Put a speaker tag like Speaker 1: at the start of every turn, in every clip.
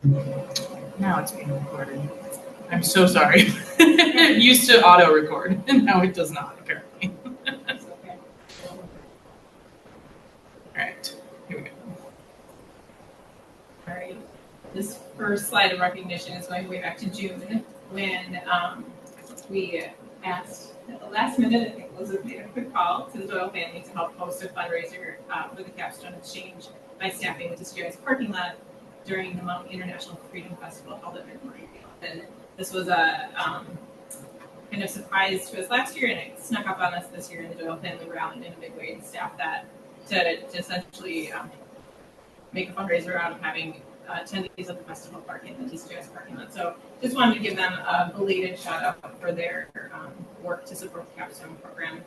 Speaker 1: arrived. Now it's being recorded. I'm so sorry. It used to auto record, and now it does not, apparently. Alright, here we go.
Speaker 2: All right. This first slide of recognition is going way back to June when we asked at the last minute, I think Elizabeth made a quick call to the Doyle family to help host a fundraiser for the Capstone Exchange by staffing the TCGI's parking lot during the Maui International Freedom Festival held at Memorial. And this was a kind of surprise to us last year, and it snuck up on us this year, and the Doyle family rallied in a big way to staff that to essentially make a fundraiser out of having attendees of the festival park in the TCGI's parking lot. So just wanted to give them a belated shout out for their work to support the Capstone program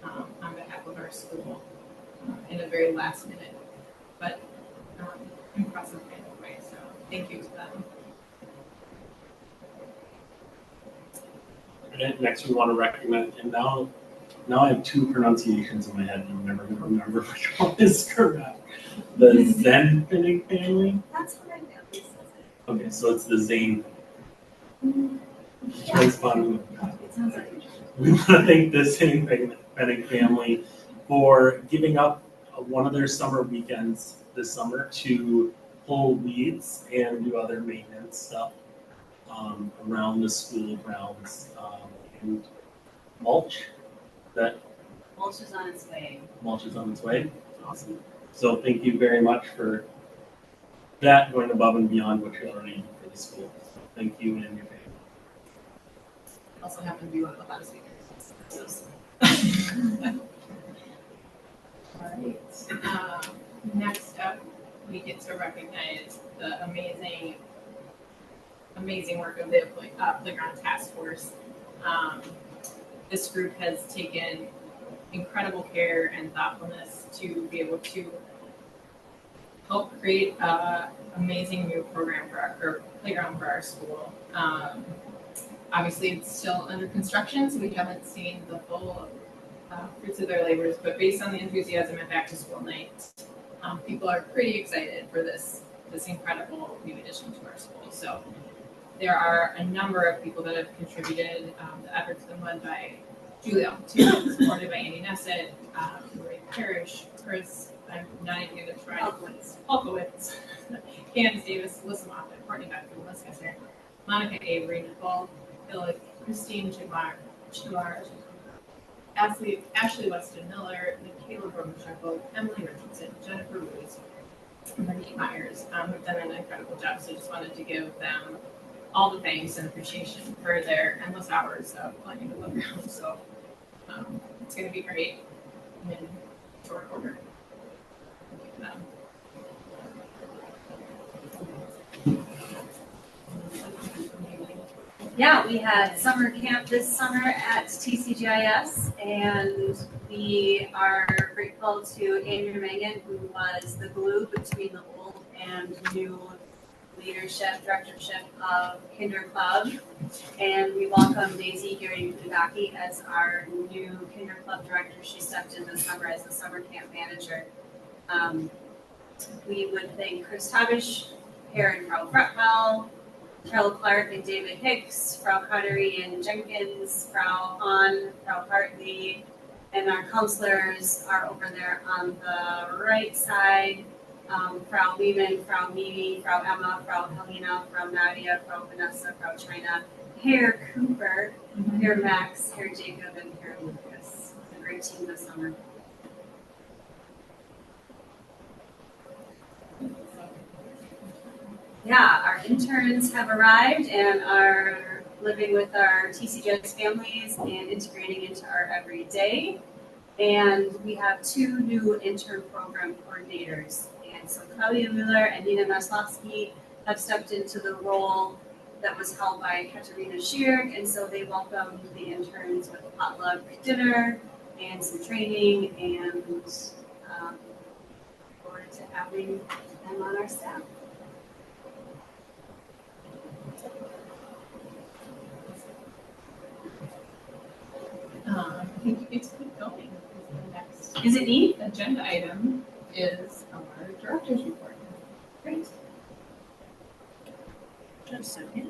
Speaker 2: on behalf of our school in a very last minute, but impressive kind of way. So thank you to them.
Speaker 3: And next we want to recognize, and now I have two pronunciations in my head and I'm never going to remember which one is correct. The Zen Pinning family?
Speaker 4: That's what I know.
Speaker 3: Okay, so it's the Zane. That's fun.
Speaker 4: It sounds like
Speaker 3: We want to thank the Zane Pinning family for giving up one of their summer weekends this summer to pull weeds and do other maintenance stuff around the school grounds and mulch. That
Speaker 4: mulch is on its way.
Speaker 3: mulch is on its way. Awesome. So thank you very much for that, going above and beyond what you already do for the school. Thank you and your family.
Speaker 2: Also happen to be one of the hottest speakers. All right. Next up, we get to recognize the amazing work of the Playground Task Force. This group has taken incredible care and thoughtfulness to be able to help create an amazing new program for our playground for our school. Obviously, it's still under construction, so we haven't seen the full fruits of their labors, but based on the enthusiasm at Back to School Night, people are pretty excited for this incredible new addition to our school. So there are a number of people that have contributed. The effort's been led by Julia, supported by Andy Nessett, Marie Parrish, Chris, I'm not even going to try Polkowitz, Candace Davis, Alyssa Moffitt, Courtney Beckman, Liz Kessler, Monica Avery, Nicole Billick, Christine Chimar, Ashley Weston Miller, Michaela Bromachenko, Emily Richardson, Jennifer Ruiz, and Monique Myers have done an incredible job. So just wanted to give them all the thanks and appreciation for their endless hours of planning the playground. So it's going to be great in short order. Thank you for them.
Speaker 4: Yeah, we had summer camp this summer at TCGIS, and we are grateful to Andrew Megan, who was the glue between the old and new directorship of Kinder Club. And we welcome Daisy Gary-Fudaki as our new Kinder Club director. She stepped in this summer as the summer camp manager. We would thank Chris Tabish, Karen Carl Fretwell, Carol Clark and David Hicks, Frau Cartery and Jenkins, Frau Hahn, Frau Hartley, and our counselors are over there on the right side. Frau Lehman, Frau Mimi, Frau Emma, Frau Helena, Frau Nadia, Frau Vanessa, Frau China, Herr Cooper, Herr Max, Herr Jacob, and Herr Lucas. A great team this summer. Yeah, our interns have arrived and are living with our TCGIS families and integrating into our everyday. And we have two new intern program coordinators. And so Claudia Miller and Nina Maslovsky have stepped into the role that was held by Katerina Schierk. And so they welcomed the interns with a potluck dinner and some training, and look forward to having them on our staff.
Speaker 2: I think you get to keep going. The next
Speaker 4: Is it neat?
Speaker 2: agenda item is our director's report.
Speaker 4: Great.
Speaker 1: Just a second.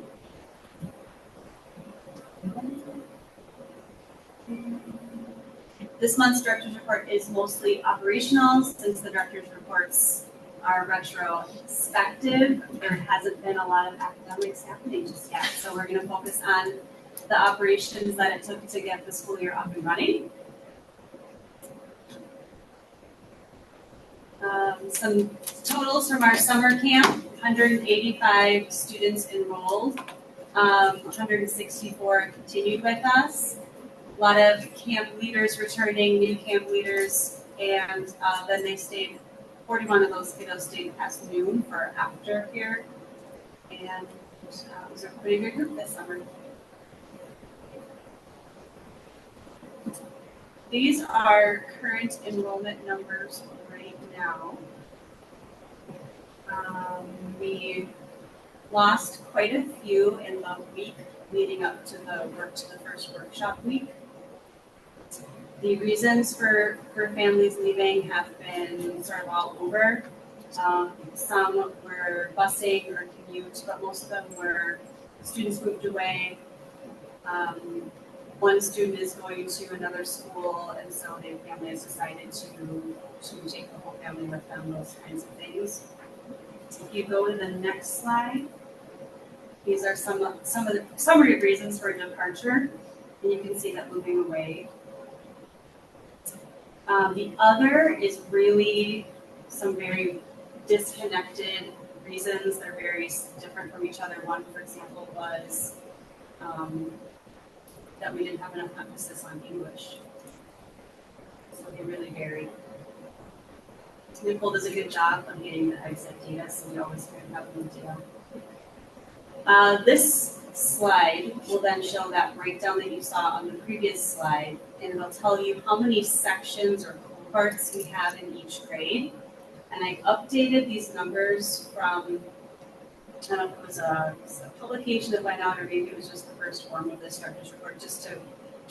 Speaker 4: This month's director's report is mostly operational, since the director's reports are retrospective. There hasn't been a lot of academics happening just yet, so we're gonna focus on the operations that it took to get the school year up and running. Some totals from our summer camp: 185 students enrolled, 164 continued with us. A lot of camp leaders returning, new camp leaders, and then they stayed, 41 of those kiddos stayed past noon for aftercare. And it was a pretty good group this summer. These are current enrollment numbers right now. We lost quite a few in the week leading up to the first workshop week. The reasons for families leaving have been sort of all over. Some were busing or commute, but most of them were students moved away. One student is going to another school, and so the family has decided to take the whole family with them, those kinds of things. If you go to the next slide, these are some of the summary of reasons for departure, and you can see that moving away. The other is really some very disconnected reasons. They're very different from each other. One, for example, was that we didn't have enough emphasis on English. So they really vary. Nicole does a good job of getting the exit data, so we always have the data. This slide will then show that breakdown that you saw on the previous slide, and it'll tell you how many sections or cohorts we have in each grade. And I updated these numbers from, I don't know if it was a publication that went out, or maybe it was just the first form of this director's report, just to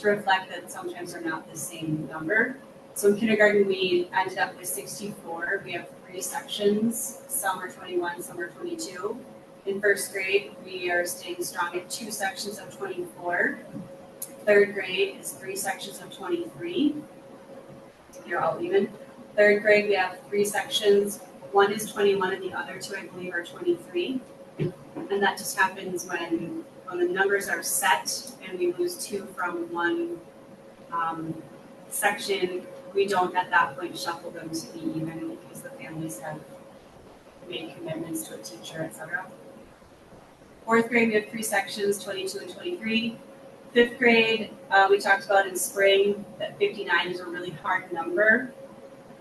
Speaker 4: reflect that sometimes they're not the same number. So in kindergarten, we ended up with 64. We have 3 sections. Some are 21, some are 22. In first grade, we are staying strong at 2 sections of 24. Third grade is 3 sections of 23. You're all even. Third grade, we have 3 sections. One is 21 and the other 2, I believe, are 23. And that just happens when the numbers are set and we lose 2 from one section. We don't at that point shuffle them to be even because the families have made commitments to a teacher, etc. Fourth grade, we have 3 sections, 22 and 23. Fifth grade, we talked about in spring that 59 is a really hard number.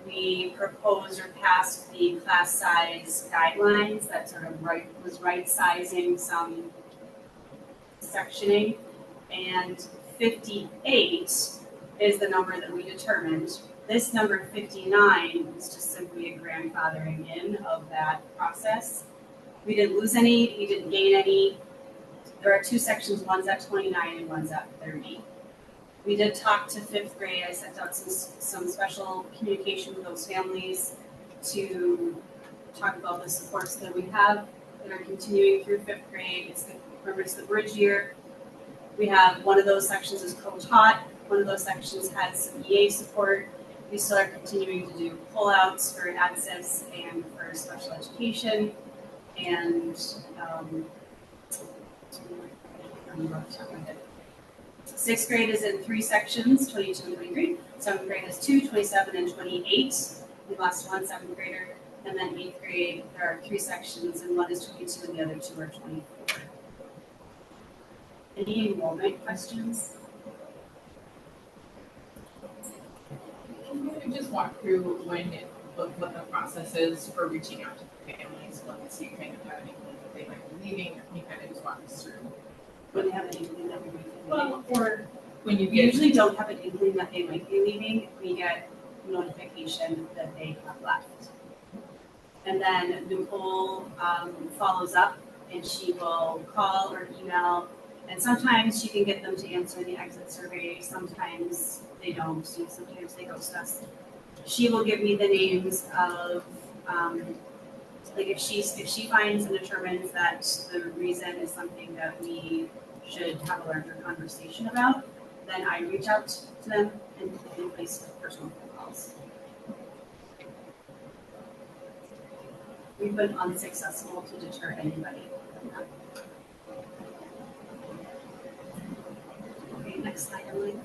Speaker 4: We proposed or passed the class size guidelines that sort of was right sizing some sectioning. And 58 is the number that we determined. This number 59 is just simply a grandfathering in of that process. We didn't lose any, we didn't gain any. There are 2 sections, one's at 29 and one's at 30. We did talk to 5th grade. I sent out some special communication with those families to talk about the supports that we have that are continuing through 5th grade. Remember, it's the bridge year. We have one of those sections is co-taught. One of those sections has some EA support. We still are continuing to do pullouts for ADSIS and for special education. And 6th grade is in 3 sections, 22 and 23. 7th grade is 2, 27 and 28. We lost 1 7th grader. And then 8th grade, there are 3 sections, and one is 22 and the other 2 are 24. Any enrollment questions?
Speaker 2: Can you just walk through what the process is for reaching out to the families once you kind of have an inkling that they might be leaving? Can you kind of just walk us through?
Speaker 4: When they have an inkling that we might be leaving.
Speaker 2: Well, or when you
Speaker 4: We
Speaker 2: get
Speaker 4: usually don't have an inkling that they might be leaving. We get notification that they have left. And then Nicole follows up, and she will call or email. And sometimes she can get them to answer the exit survey. Sometimes they don't. Sometimes they ghost us. She will give me the names of Like if she finds and determines that the reason is something that we should have a larger conversation about, then I reach out to them and put in place personal phone calls. We've been unsuccessful to deter anybody from that. Okay, next slide, Emily.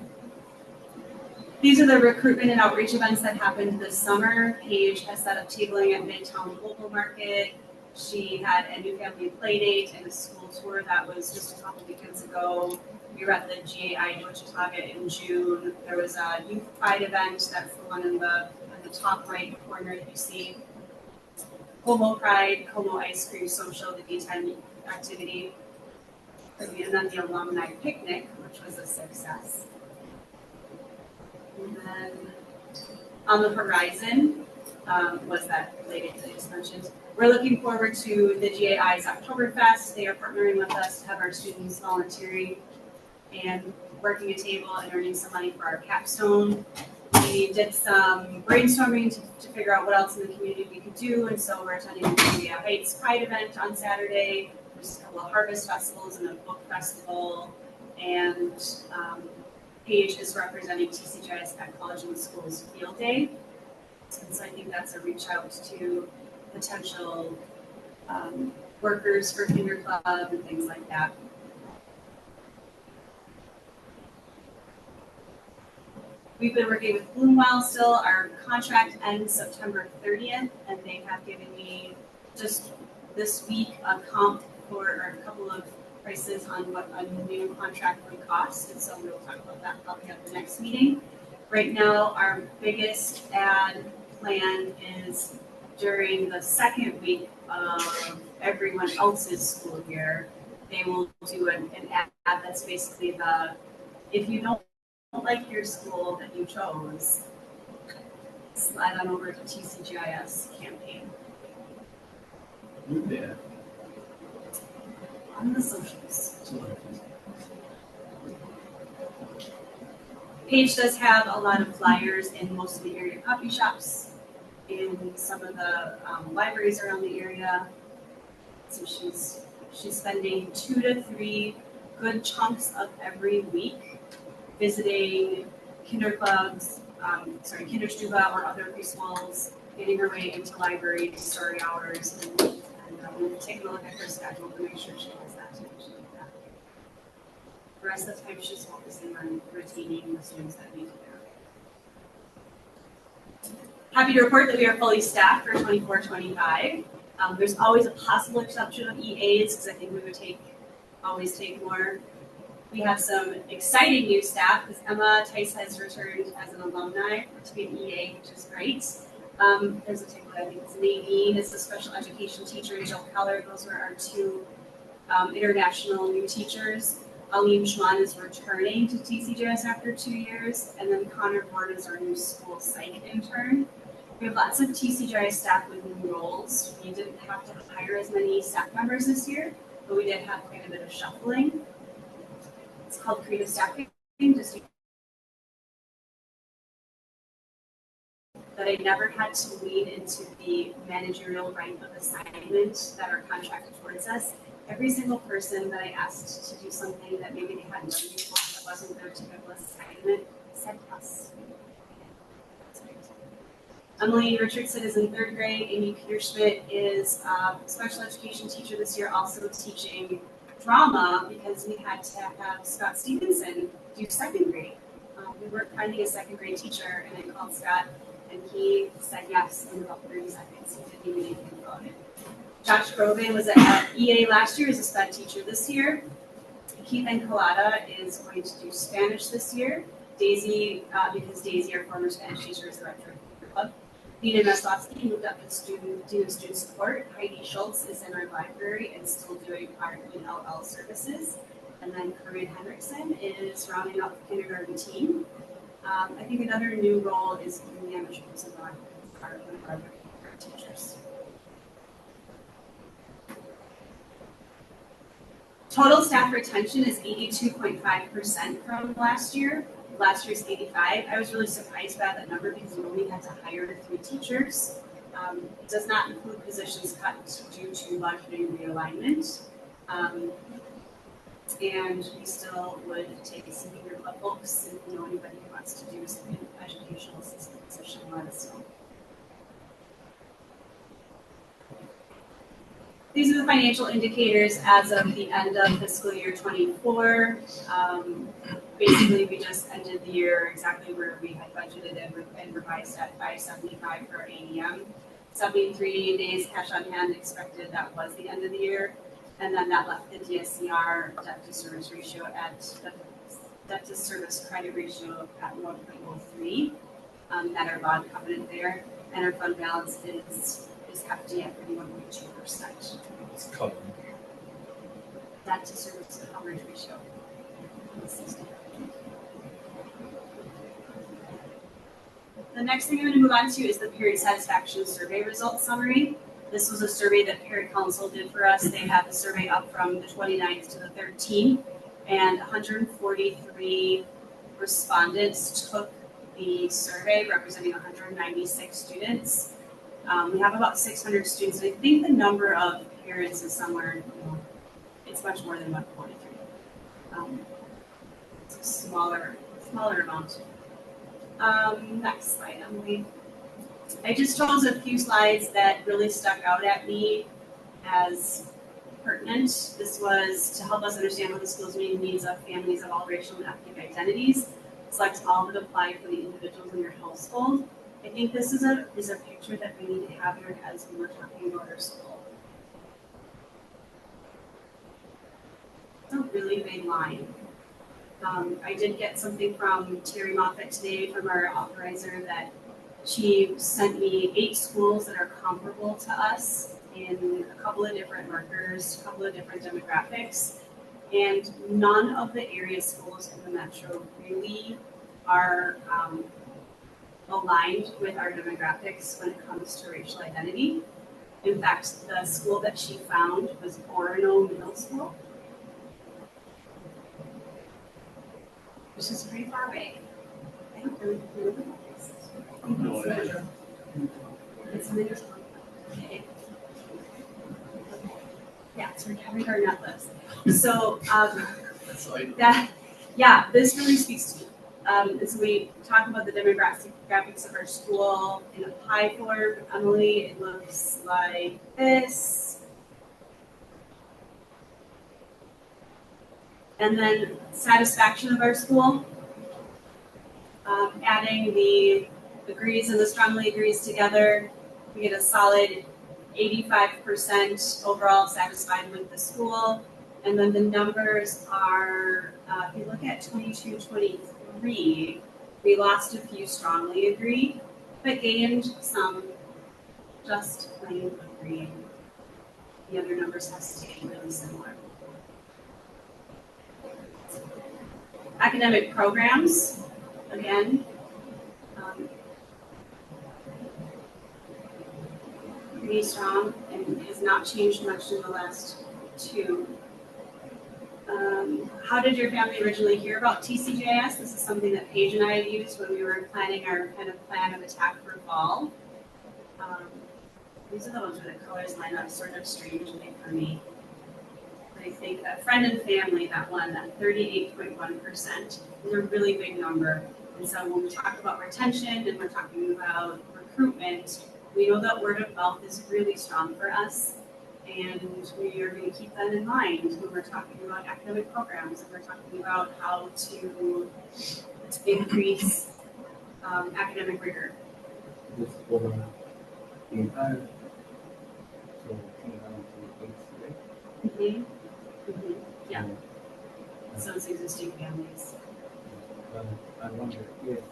Speaker 4: These are the recruitment and outreach events that happened this summer. Paige has set up tabling at Midtown Local Market. She had a new family play date and a school tour that was just a couple weekends ago. We were at the GAI Wichita in June. There was a youth pride event, that's the one in the top right corner that you see. Homo Pride, Homo Ice Cream Social, the daytime activity. And then the alumni picnic, which was a success. And then on the horizon was that lady that I just mentioned. We're looking forward to the GAI's Oktoberfest. They are partnering with us to have our students volunteering and working a table and earning some money for our capstone. We did some brainstorming to figure out what else in the community we could do, and so we're attending the Columbia Heights Pride event on Saturday. There's a couple of harvest festivals and a book festival, and Paige is representing TCGIS at College and Schools Field Day. And so I think that's a reach out to potential workers for Kinder Club and things like that. We've been working with Bloomwell still. Our contract ends September 30th, and they have given me just this week a comp for or a couple of prices on what a new contract would cost, and so we'll talk about that probably at the next meeting. Right now, our biggest ad plan is during the second week of everyone else's school year. They will do an ad that's basically the, if you don't like your school that you chose, slide on over to TCGIS campaign.
Speaker 5: Yeah.
Speaker 4: On the socials. Paige does have a lot of flyers in most of the area coffee shops, in some of the libraries around the area. So she's spending 2 to 3 good chunks of every week visiting kinder clubs, Kinderstube or other preschools, getting her way into libraries, story hours, and we'll take a look at her schedule to make sure she has that to make sure of that. The rest of the time, she's focusing on retaining the students that need to know. Happy to report that we are fully staffed for 24-25. There's always a possible exception of EAs because I think we would always take more. We have some exciting new staff because Emma Tice has returned as an alumni to be an EA, which is great. There's a takeaway, I think it's Nadine is a special education teacher, and Jill Keller. Those were our 2 international new teachers. Aline Schwan is returning to TCGIS after 2 years, and then Connor Ward is our new school psych intern. We have lots of TCGIS staff with new roles. We didn't have to hire as many staff members this year, but we did have quite a bit of shuffling. It's called creative staffing, just that I never had to lead into the managerial rank of assignment that are contracted towards us. Every single person that I asked to do something that maybe they hadn't done before that wasn't their typical assignment said yes. Emily Richardson is in 3rd grade. Amy Peterschmidt is a special education teacher this year, also teaching drama because we had to have Scott Stevenson do 2nd grade. We weren't finding a 2nd grade teacher, and I called Scott, and he said yes in about 30 seconds. He didn't even think about it. Josh Grove was at EA last year, is a SPED teacher this year. Keith Encolada is going to do Spanish this year. Daisy, because Daisy, our former Spanish teacher, is the director of the club. Nina Meslowski moved up to student support. Heidi Schultz is in our library and still doing our ELL services. And then Corinne Henriksen is rounding out the kindergarten team. I think another new role is Leanna Schultz, one of our teachers. Total staff retention is 82.5% from last year. Last year's 85. I was really surprised by that number because we only had to hire 3 teachers. It does not include positions cut due to budgeting realignment. And we still would take some of your club folks, and if you know anybody who wants to do some educational assistant position, let us know. These are the financial indicators as of the end of fiscal year 24. Basically, we just ended the year exactly where we had budgeted and revised at 575 for our AEM. 73 days cash on hand expected, that was the end of the year. And then that left the DSCR, debt to service ratio debt to service credit ratio at 1.03. At our bond covenant there, and our fund balance is hefty at 31.2%.
Speaker 5: It's covered.
Speaker 4: Debt to service coverage ratio. The next thing I'm going to move on to is the parent satisfaction survey results summary. This was a survey that Parent Council did for us. They had the survey up from the 29th to the 13th, and 143 respondents took the survey, representing 196 students. We have about 600 students, and I think the number of parents is somewhere, it's much more than 143. It's a smaller amount. Next slide, Emily. I just chose a few slides that really stuck out at me as pertinent. This was to help us understand what the school's meeting needs of families of all racial and ethnic identities. Select all that apply for the individuals in your household. I think this is a picture that we need to have in our heads when we're talking about our school. It's a really big line. I did get something from Terry Moffett today from our authorizer that she sent me 8 schools that are comparable to us in a couple of different markers, a couple of different demographics, and none of the area schools in the metro really are aligned with our demographics when it comes to racial identity. In fact, the school that she found was Orono Middle School, which is pretty far away. I don't really know the place. It's in the okay. Yeah, it's where Kevin Garnett lives. So this really speaks to me. As we talk about the demographics of our school in a pie form, Emily, it looks like this. And then satisfaction of our school, adding the agrees and the strongly agrees together, we get a solid 85% overall satisfied with the school. And then the numbers are, if you look at 22-23, we lost a few strongly agree, but gained some just plain agreeing. The other numbers have stayed really similar. Academic programs, again, pretty strong and has not changed much in the last 2. How did your family originally hear about TCJS? This is something that Paige and I had used when we were planning our kind of plan of attack for fall. These are the ones where the colors line up sort of strangely for me. I think that friend and family, that one, that 38.1%, is a really big number. And so when we talk about retention and we're talking about recruitment, we know that word of mouth is really strong for us. And we are going to keep that in mind when we're talking about academic programs and we're talking about how to increase academic rigor.
Speaker 5: This is for the entire, so came down to 8 today.
Speaker 4: Yeah. So it's existing families.
Speaker 5: I wonder if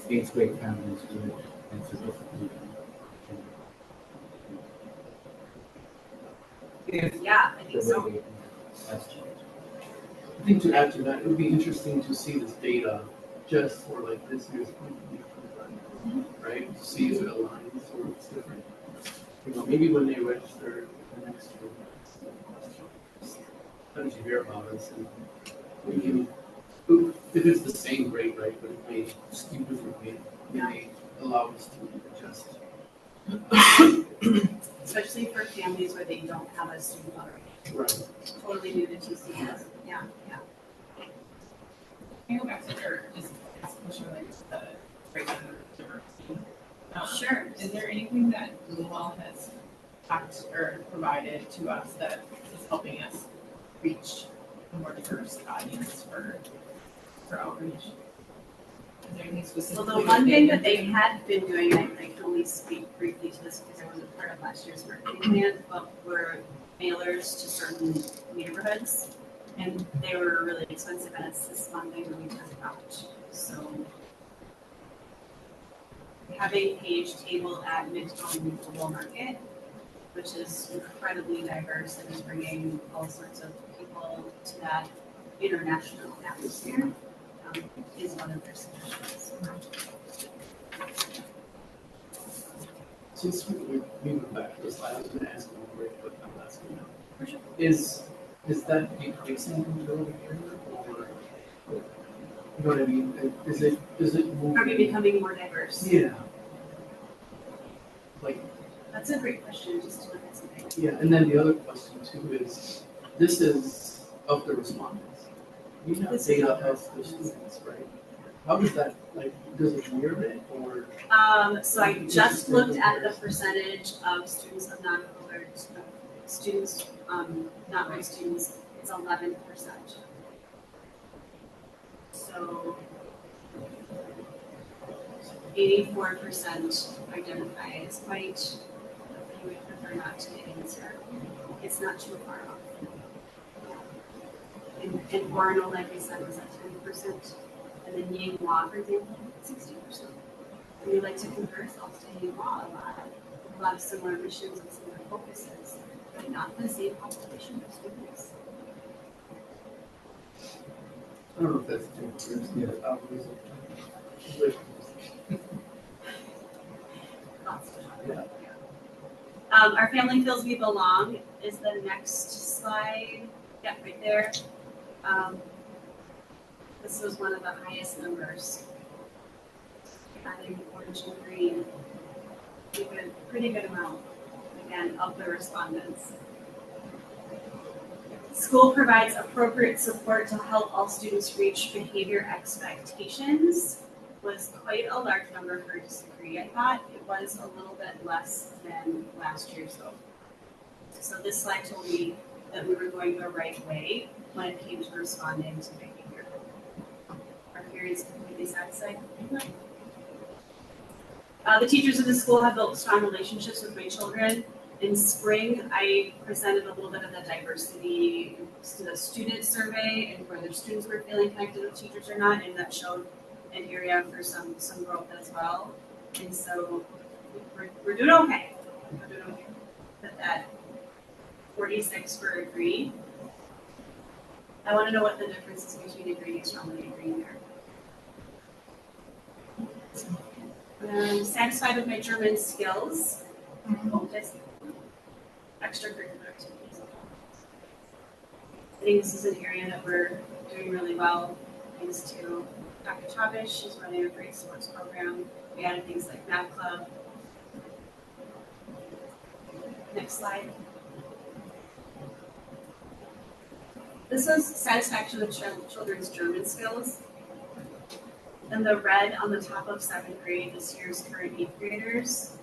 Speaker 5: 8th grade families would answer differently.
Speaker 4: Yeah, I think so.
Speaker 6: I think to add to that, it would be interesting to see this data just for like this year's right? To see if it aligns or it's different. You know, maybe when they register the next year, how did you hear about us? And we can, if it's the same grade, right? But it may skew differently, we may allow us to adjust.
Speaker 4: Especially for families where they don't have a student already.
Speaker 6: Right.
Speaker 4: Totally new to TCS. Yeah.
Speaker 2: Can you go back to your, just ask a question related to the breakdown of diversity?
Speaker 4: Sure.
Speaker 2: Is there anything that Bluewell has talked or provided to us that is helping us reach a more diverse audience for outreach? Is there anything
Speaker 4: So
Speaker 2: specifically?
Speaker 4: the one thing that they had been doing, and I can only speak briefly to this because I wasn't part of last year's marketing plan, but were mailers to certain neighborhoods. And they were really expensive, and it's this one thing that we took out. So having page table at Midtown Global Market, which is incredibly diverse and is bringing all sorts of people to that international atmosphere, is one of their suggestions.
Speaker 6: Since we went back to the slide, I was gonna ask one very quick, I'm asking now.
Speaker 4: For sure.
Speaker 6: Is that decreasing in the building area or, you know what I mean? Is it moving?
Speaker 4: Are we becoming more diverse?
Speaker 6: Yeah. Like,
Speaker 4: That's a great question, just to look at something.
Speaker 6: yeah, and then the other question too is, this is of the respondents. We have
Speaker 4: This is
Speaker 6: data
Speaker 4: of the
Speaker 6: of the students, right? How does that, like, does it mirror it or?
Speaker 4: So I just looked at the percentage of students of non-colored, students, not white students, it's 11%. So 84% identify as white, but you would prefer not to answer. It's not too far off. And Orono, like we said, was at 10%. And then Yinghua, for example, 60%. And we like to compare ourselves to Yinghua a lot. A lot of similar missions and similar focuses, but not the same population of students.
Speaker 6: I don't know if that's dangerous, yeah, algorithm. Yeah.
Speaker 4: Our family feels we belong is the next slide. Yeah, right there. This was one of the highest numbers. Adding orange and green. Pretty good amount, again, of the respondents. School provides appropriate support to help all students reach behavior expectations. Was quite a large number for disagree. I thought it was a little bit less than last year's though. So this slide told me that we were going the right way when it came to responding to behavior. Are parents completely satisfied? The teachers of the school have built strong relationships with my children. In spring, I presented a little bit of the diversity to the student survey and whether students were feeling connected with teachers or not, and that showed an area for some growth as well. And so we're doing okay. We're doing okay. But that 46 for agree. I want to know what the difference is between agreeing and strongly agreeing there. Satisfied with my German skills. Just extracurricular activities. I think this is an area that we're doing really well, thanks to Dr. Chavish. She's running a great sports program. We added things like math club. Next slide. This is satisfaction with children's German skills. And the red on the top of 7th grade, this year's current 8th graders,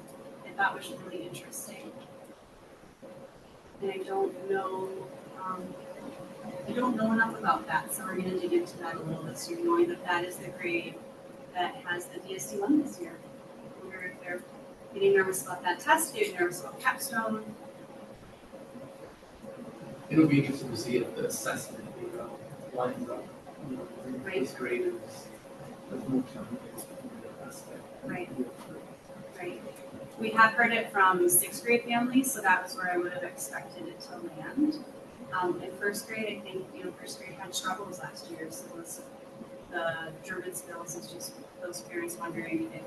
Speaker 4: I thought was really interesting. And I don't know enough about that, so we're going to dig into that a little bit. So you're knowing that that is the grade that has the DSD-1 this year. I wonder if they're getting nervous about that test, getting nervous about capstone.
Speaker 6: It'll be interesting to see if the assessment lines up,
Speaker 4: Right.
Speaker 6: this grade is more challenging in that aspect.
Speaker 4: Right. Right. We have heard it from 6th grade families, so that was where I would have expected it to land. In 1st grade, I think, 1st grade had struggles last year, so it was the German skills is just those parents wondering if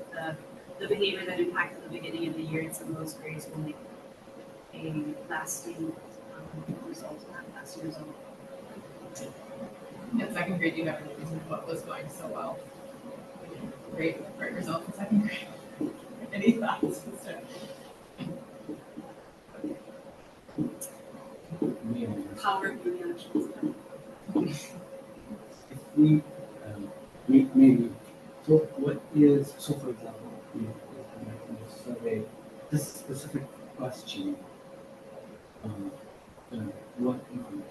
Speaker 4: the behavior that impacted the beginning of the year in some of those grades will make a lasting result in that lasting result.
Speaker 2: In 2nd grade, you have any reason what was going so well? Great result in 2nd grade. Any thoughts?
Speaker 4: Power of the actions.
Speaker 5: If we, maybe, so what is, so for example, in the survey, this specific question, what information?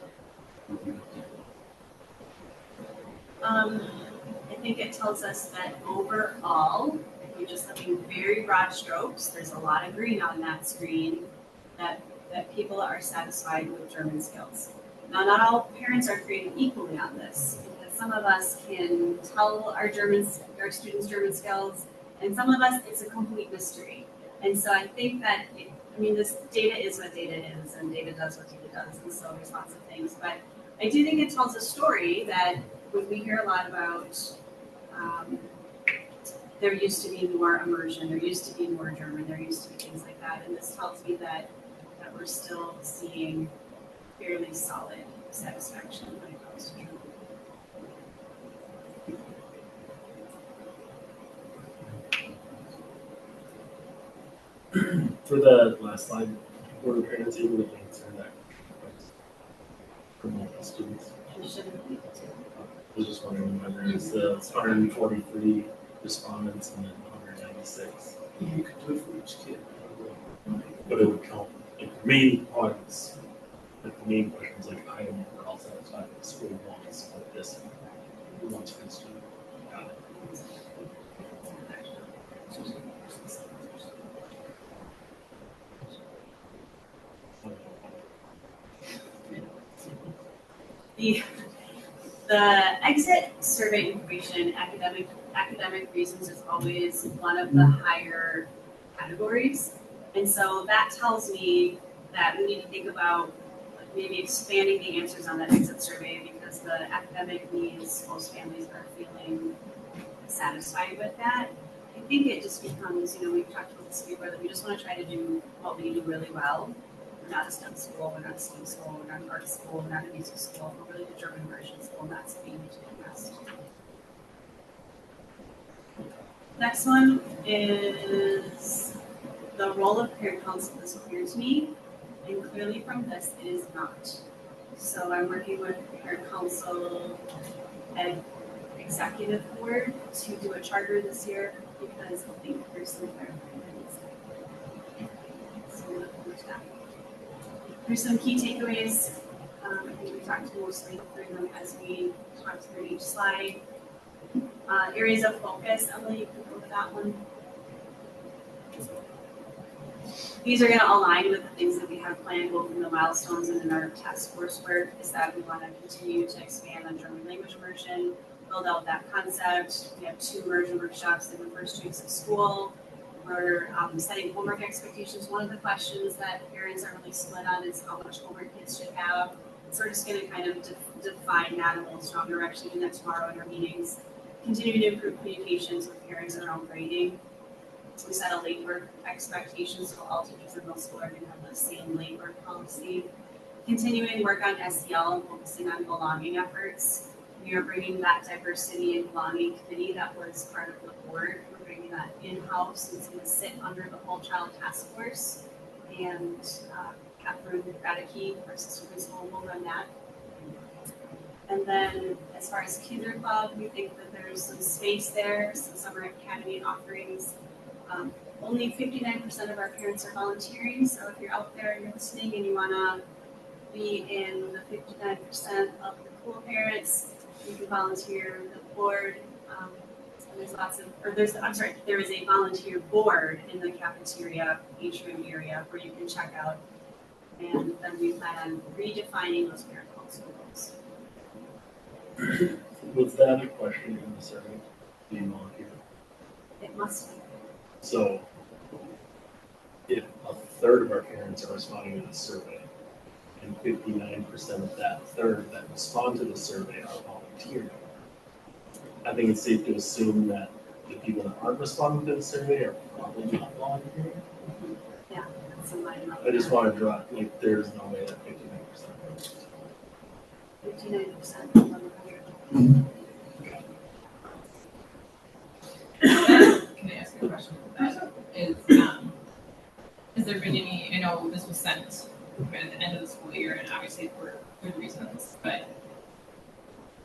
Speaker 4: I think it tells us that overall, if you're just looking very broad strokes, there's a lot of green on that screen, that people are satisfied with German skills. Now, not all parents are created equally on this, because some of us can tell our students German skills, and some of us, it's a complete mystery. And so I think that, this data is what data is, and data does what data does, and so there's lots of things. But I do think it tells a story that when we hear a lot about there used to be more immersion, there used to be more German, there used to be things like that, and this tells me that we're still seeing fairly solid satisfaction when it comes to German.
Speaker 3: For the last slide, were the parents able to answer that question from all the students?
Speaker 4: You shouldn't be able to.
Speaker 3: I was just wondering whether it's the 143 respondents and then 196,
Speaker 6: You could do it for each kid.
Speaker 3: but it would count. Like the main points, like the main questions, like I am all satisfied with the school wants, but this wants for the student. Got it.
Speaker 4: The exit survey information, academic reasons is always one of the higher categories. And so that tells me that we need to think about maybe expanding the answers on that exit survey, because the academic needs, most families are feeling satisfied with that. I think it just becomes, we've talked about this before, that we just want to try to do what we do really well. We're not a STEM school, we're not a STEAM school, we're not an art school, we're not a music school, we're really the German immersion school, and that's what we need to do best. Next one is the role of parent council is clear to me, and clearly from this it is not. So I'm working with parent council and executive board to do a charter this year, because I think there's some clarifications. So we'll look forward to that. Here's some key takeaways. I think we talked mostly through them as we talked through each slide. Areas of focus, Emily, you can go with that one. These are going to align with the things that we have planned, both in the milestones and in our task force work, is that we want to continue to expand on German language immersion, build out that concept. We have 2 immersion workshops in the first 2 weeks of school. We're setting homework expectations. One of the questions that parents are really split on is how much homework kids should have. So we're just going to kind of define that a little stronger. We're actually doing that tomorrow in our meetings. Continuing to improve communications with parents around grading. We set a late work expectation, so all teachers in middle school are going to have the same late work policy. Continuing work on SEL and focusing on belonging efforts. We are bringing that diversity and belonging committee that was part of the board. We're bringing that in-house. It's going to sit under the whole child task force. And Catherine Radicke, our assistant principal, will run that. And then as far as Kinder Club, we think that there's some space there, some summer academy offerings. Only 59% of our parents are volunteering, so if you're out there and you're listening and you want to be in the 59% of the cool parents, you can volunteer with the board. There is a volunteer board in the cafeteria atrium area where you can check out, and then we plan on redefining those parent council roles.
Speaker 3: Was that a question in the survey? Do you volunteer?
Speaker 4: It must be.
Speaker 3: So, if a third of our parents are responding to the survey, and 59% of that third that respond to the survey are volunteering, I think it's safe to assume that the people that aren't responding to the survey are probably not volunteering.
Speaker 4: Yeah, that's in mind.
Speaker 3: I just want to draw, like, there's no way that 59%.
Speaker 4: 59% of 100.
Speaker 2: Can I ask you a question? That is there been any, I know this was sent at the end of the school year and obviously for good reasons, but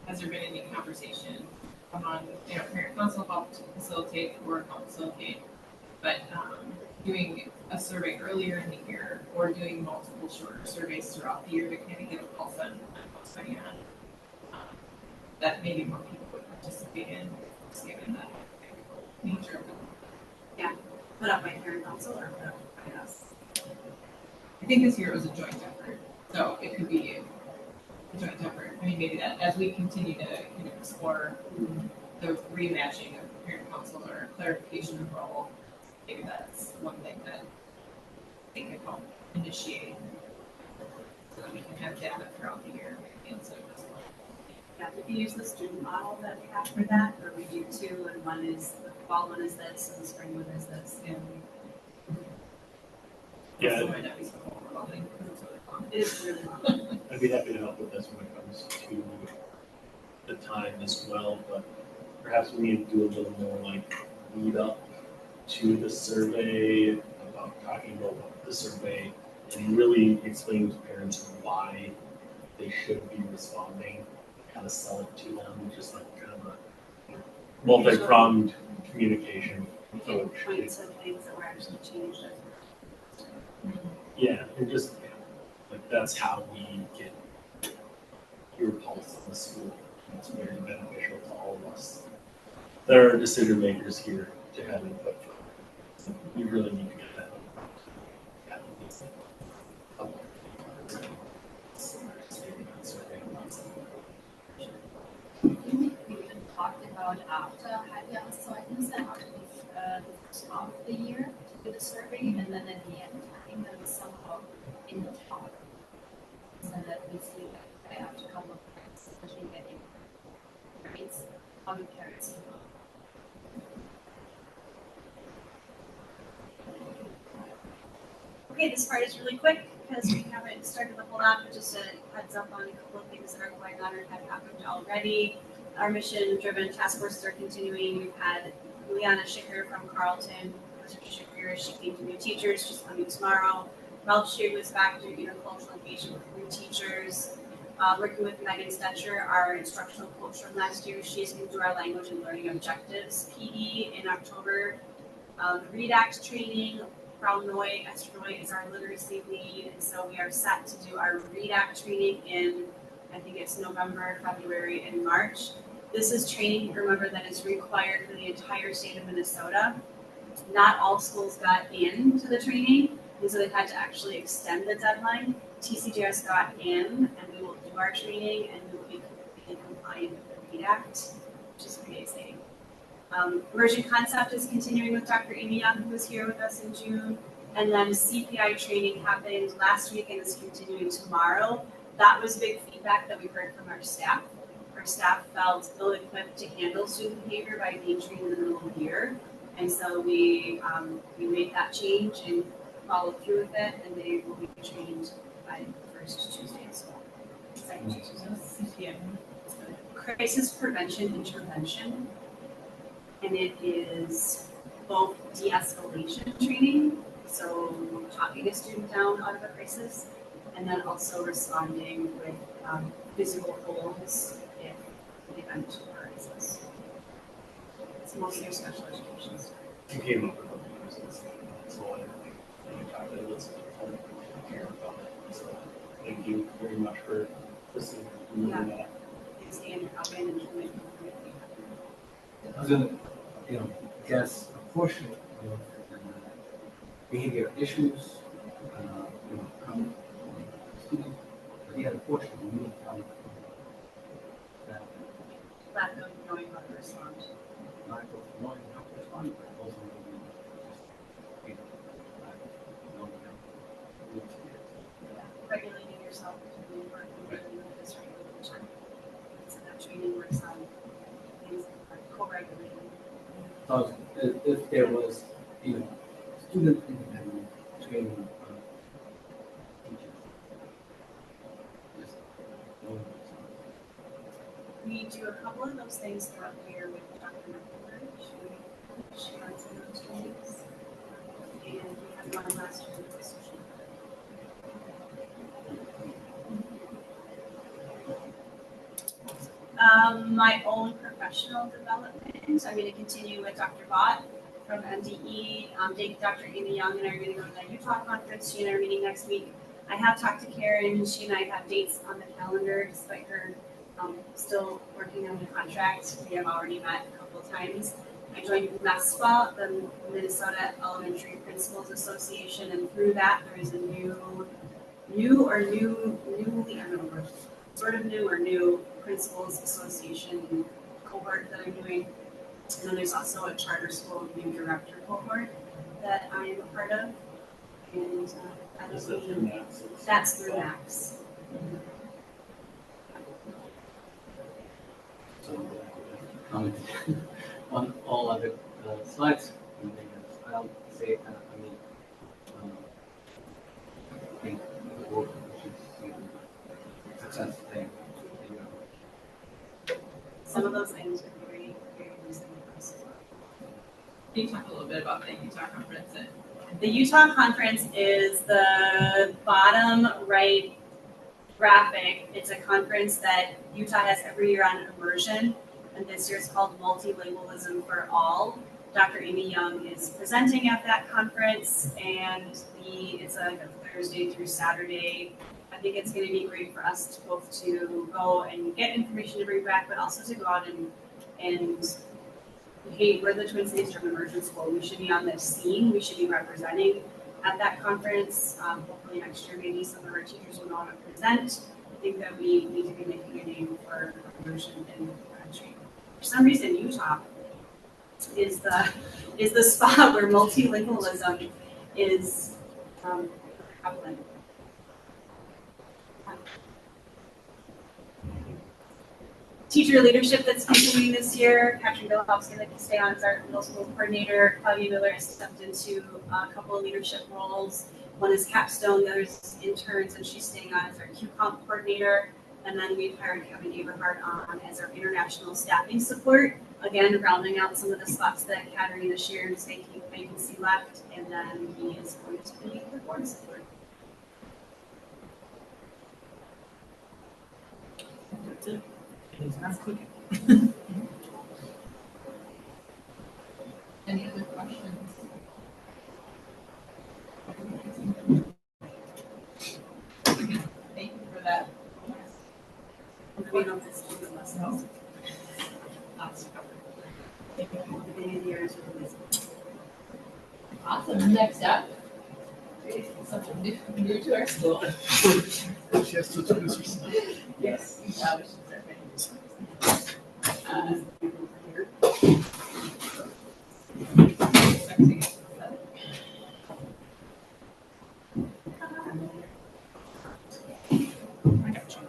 Speaker 2: has there been any conversation among, parent council helped facilitate or help facilitate, but doing a survey earlier in the year or doing multiple shorter surveys throughout the year to kind of get a pulse on what's going on, that maybe more people would participate in, just given that nature of it.
Speaker 4: Put up by parent council or put up by us?
Speaker 2: I think this year was a joint effort, so it could be a joint effort. I mean, maybe that as we continue to kind of explore the reimagining of parent council or clarification of role, maybe that's one thing that they could help initiate so that we can have data throughout the year instead of just one.
Speaker 4: Yeah, we can use the student model that we have for that, where we do two, and one is, the fall one is this, and the spring one is this, and
Speaker 3: Yeah.
Speaker 2: So it might not be so overwhelming, because it's really fun.
Speaker 4: it is really long.
Speaker 3: I'd be happy to help with this when it comes to the time as well, but perhaps we need to do a little more like lead up to the survey, about talking about what the survey, and really explaining to parents why they should be responding, kind of sell it to them, just like kind of a multi-pronged communication approach.
Speaker 4: Points of things that were actually changed.
Speaker 3: Yeah, and just, like, that's how we get your pulse in the school. It's very beneficial to all of us. There are decision makers here to have input. So we really need to get that.
Speaker 7: We even talked about after Halbjahreszeugnis, after the first half of the year, to do the survey, and then at the end, I think that was somehow in the talk. So that we see that after a couple of months, especially getting grades, how do parents feel?
Speaker 4: Okay, this part is really quick because we haven't started the whole lot, but just a heads up on a couple of things that are going on or have happened already. Our mission-driven task forces are continuing. We've had Liana Schicker from Carleton, Patricia Schicker, she came to new teachers, she's coming tomorrow. Ralph Shue is back doing intercultural engagement with new teachers. Working with Megan Stetcher, our instructional coach from last year, she's going to do our language and learning objectives PE in October. The READ Act training, Frau Noy, Esther Noy is our literacy lead, and so we are set to do our READ Act training in, I think it's November, February, and March. This is training, remember, that is required for the entire state of Minnesota. Not all schools got into the training, and so they had to actually extend the deadline. TCJS got in, and we will do our training, and we will be completely compliant with the READ Act, which is pretty exciting. Emergent Concept is continuing with Dr. Amy Young, who was here with us in June. And then CPI training happened last week and is continuing tomorrow. That was big feedback that we heard from our staff. Our staff felt ill-equipped to handle student behavior by being trained in the middle of the year. And so we made that change and followed through with it, and they will be trained by the first Tuesday. So, second Tuesday. Crisis prevention intervention. And it is both de-escalation training, so talking a student down out of a crisis, and then also responding with physical holds if the event arises. It's mostly special education stuff.
Speaker 3: You came up with a business, that's all I talked to Elizabeth here about it. So thank you very much for listening and moving that.
Speaker 4: It's Andrew Calvin and Julie.
Speaker 5: I was gonna, guess a portion of behavior issues, come from students, but the other portion, we need to come that
Speaker 4: Lack of knowing how to respond.
Speaker 5: not go from knowing how to respond, but also maybe just, lack of knowing how to
Speaker 4: Regulating yourself is really important. Regulating this regulation. So that training works on things like co-regulating.
Speaker 5: So if there was, student independent training of teachers, just knowing
Speaker 4: We do a couple of those things throughout the year with Dr. McClure. She runs in those trainings. And we have one last year. My own professional development, I'm going to continue with Dr. Bott from MDE. Dr. Amy Young and I are going to go to the Utah conference. She and I are meeting next week. I have talked to Karen. She and I have dates on the calendar, despite her still working on the contract. We have already met a couple of times. I joined MESPA, the Minnesota Elementary Principals Association, and through that there is a new Principals Association cohort that I'm doing. And then there's also a charter school new director cohort that I am a part of. And
Speaker 3: Is that through Max?
Speaker 4: that's through Max.
Speaker 5: So, comment on all other slides. I'll say, I think the work which is success thing.
Speaker 4: Some of those things are very, very recent for us as well.
Speaker 2: Can you talk a little bit about the Utah conference?
Speaker 4: The Utah conference is the bottom right graphic. It's a conference that Utah has every year on immersion, and this year it's called Multilingualism for All. Dr. Amy Young is presenting at that conference, and it's a Thursday through Saturday. I think it's going to be great for us to both to go and get information to bring back, but also to go out and hey, we're the Twin Cities German Immersion School. We should be on this scene. We should be representing at that conference. Hopefully next year, maybe some of our teachers will know how to present. I think that we need to be making a name for immersion in the country. For some reason, Utah is the spot where multilingualism is prevalent. Teacher leadership that's continuing this year. Patrick Billhoff's going to stay on as our middle school coordinator. Claudia Miller has stepped into a couple of leadership roles. One is capstone, the other is interns, and she's staying on as our QComp coordinator. And then we've hired Kevin Aberhart on as our international staffing support. Again, rounding out some of the spots that Katerina shared, vacancy left, and then he is going to be the board support.
Speaker 1: That's it. That's quick.
Speaker 2: Any other questions? Thank you for that.
Speaker 4: We don't have to do this.
Speaker 2: No. Lots to cover.
Speaker 4: The beginning of the year is really busy.
Speaker 2: Awesome. Next up, something new to our school.
Speaker 6: She has to introduce herself.
Speaker 2: Yes. We should start
Speaker 1: I got you.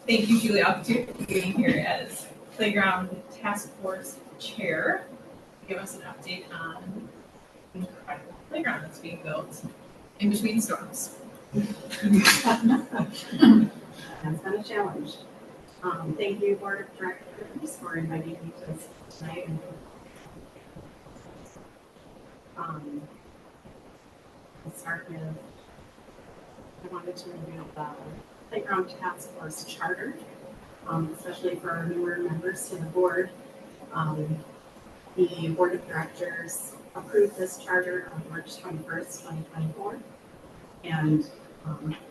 Speaker 2: Thank you, Julia, for being here as Playground Task Force Chair. Give us an update on the incredible playground that's being built in between storms.
Speaker 8: That's been a challenge. Thank you, Board of Directors, for inviting me to this tonight. I'll start with, I wanted to review the Playground Task Force Charter, especially for our newer members to the board. The Board of Directors approved this charter on March 21st, 2024, and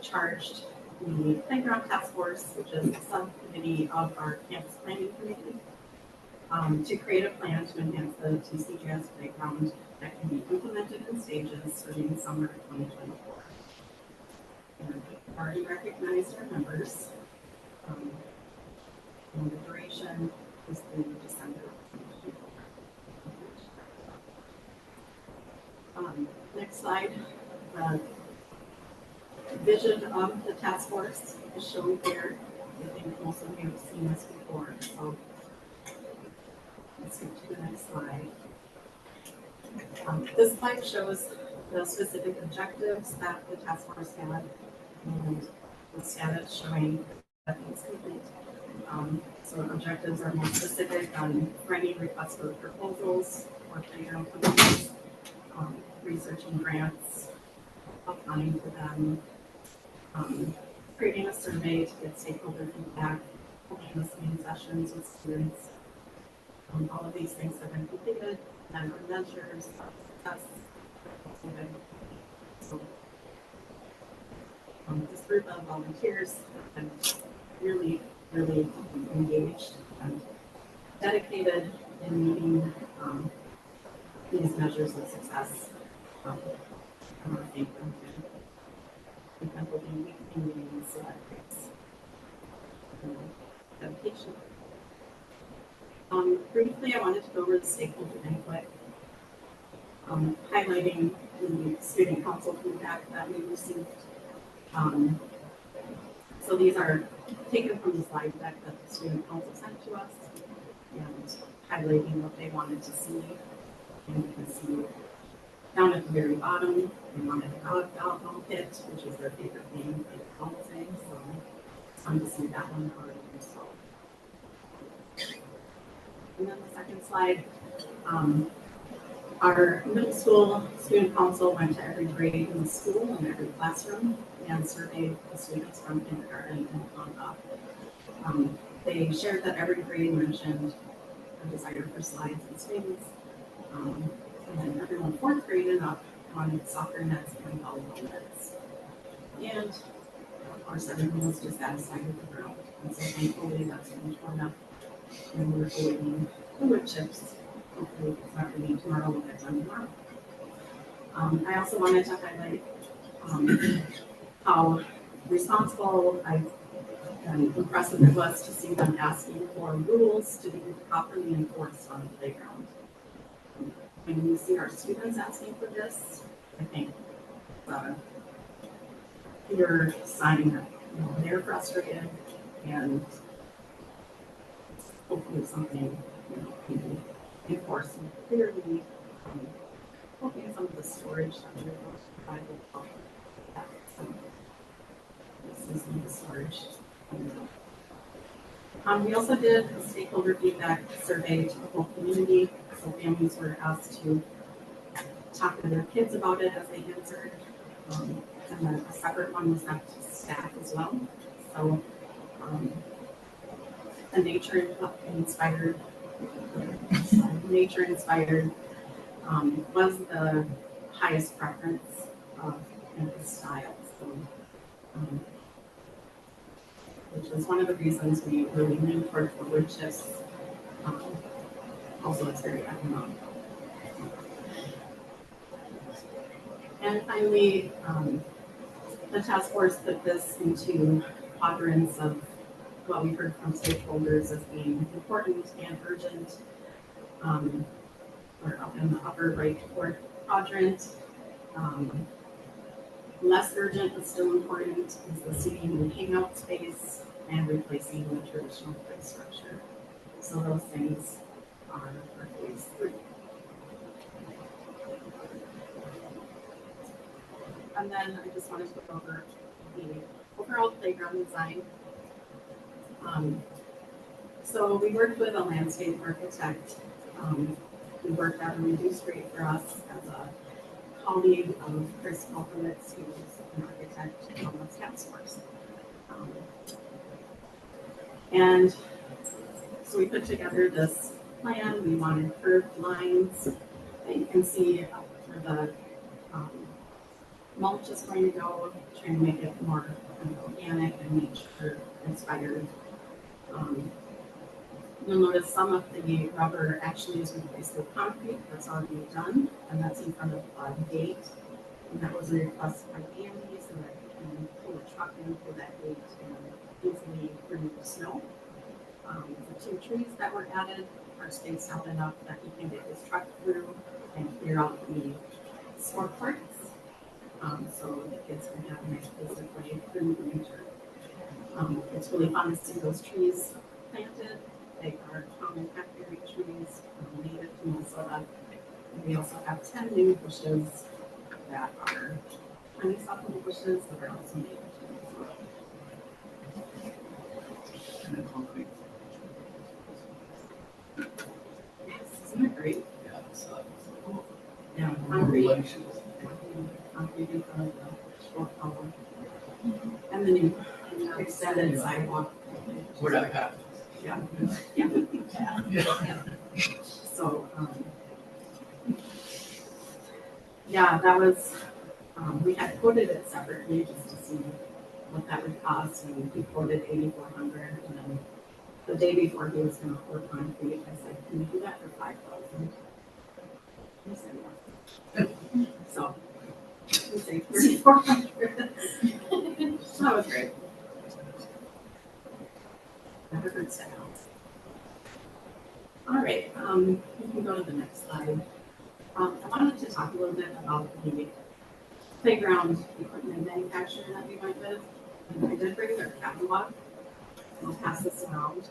Speaker 8: charged the Playground Task Force, which is a subcommittee of our campus planning committee, to create a plan to enhance the TCGS playground that can be implemented in stages starting summer 2024. And we've already recognized our members, and the duration is through December 2024. Next slide. The vision of the task force is shown here. I think most of you have seen this before, so let's go to the next slide. This slide shows the specific objectives that the task force had and the status showing that it's complete. So objectives are more specific on writing requests for proposals for playground companies, researching grants, applying for them, creating a survey to get stakeholder feedback, holding listening sessions with students. All of these things have been completed, and our measures of success. So, this group of volunteers have been really, really engaged and dedicated in meeting these measures of success. I want to thank them and we've been holding weekly meetings so that creates dedication. Briefly, I wanted to go over the stakeholder input, highlighting the student council feedback that we received. So these are taken from the slide deck that the student council sent to us and highlighting what they wanted to see. And you can see down at the very bottom, they wanted a volleyball pit, which is their favorite thing, like all things. So it's fun to see that one already installed. And then the second slide, our middle school student council went to every grade in the school and every classroom and surveyed the students from kindergarten and on up. They shared that every grade mentioned a desire for slides and swings. And then everyone fourth grade and up wanted soccer nets and volleyball nets. And of course, everyone was dissatisfied with the ground. And so thankfully, that's been torn up. And we're awaiting the wood chips. Hopefully, it's not raining tomorrow, we'll get done tomorrow. I also wanted to highlight how responsible and impressive it was to see them asking for rules to be properly enforced on the playground. When you see our students asking for this, I think you're signing that they're frustrated and hopefully something can be enforced clearly. Hoping some of the storage that we're going to provide will help that. So this is some of the storage. We also did a stakeholder feedback survey to the whole community. So families were asked to talk to their kids about it as they answered. And then a separate one was sent to staff as well. So the nature inspired was the highest preference of the style. So, which was one of the reasons we really leaned toward the wood chips. Also, it's very economical. And finally, the task force put this into quadrants of what we heard from stakeholders as being important and urgent. We're up in the upper right quadrant. Less urgent but still important is the seating and hangout space and replacing the traditional play structure. So those things are for phase 3. And then I just wanted to go over the overall playground design. So we worked with a landscape architect. He worked at a reduced rate for us as a colleague of Chris Malkowitz, who is an architect on the task force. And so we put together this plan. We wanted curved lines that you can see where the mulch is going to go, trying to make it more organic and nature inspired. You'll notice some of the rubber actually is replaced with concrete. That's already done, and that's in front of the gate. And that was a request by Andy, so that you can pull a truck in through that gate and easily remove the snow. The 2 trees that were added are spaced out enough that you can get this truck through and clear out the sport parts, so the kids can have a nice place to play through the winter. It's really fun to see those trees planted. They are common hackberry trees, native to Minnesota. And we also have 10 new bushes that are honeysuckle bushes that are also native to Minnesota.
Speaker 5: And then concrete.
Speaker 8: Yes, isn't it great?
Speaker 5: Yeah, it's
Speaker 8: Yeah, concrete.
Speaker 5: regulations.
Speaker 8: redo the short column. And the new extended sidewalk.
Speaker 6: We're not happy.
Speaker 8: Yeah.
Speaker 6: Yeah.
Speaker 8: So, yeah, that was, we had quoted it separately just to see what that would cost, and he quoted 8,400, and then the day before he was gonna pour concrete, I said, can you do that for 5,000? He said, yeah. So, we saved 3,400. So that was great. Never hurts to help. All right, we can go to the next slide. I wanted to talk a little bit about the playground equipment manufacturer that we went with. And I did bring their catalog. I'll pass this around.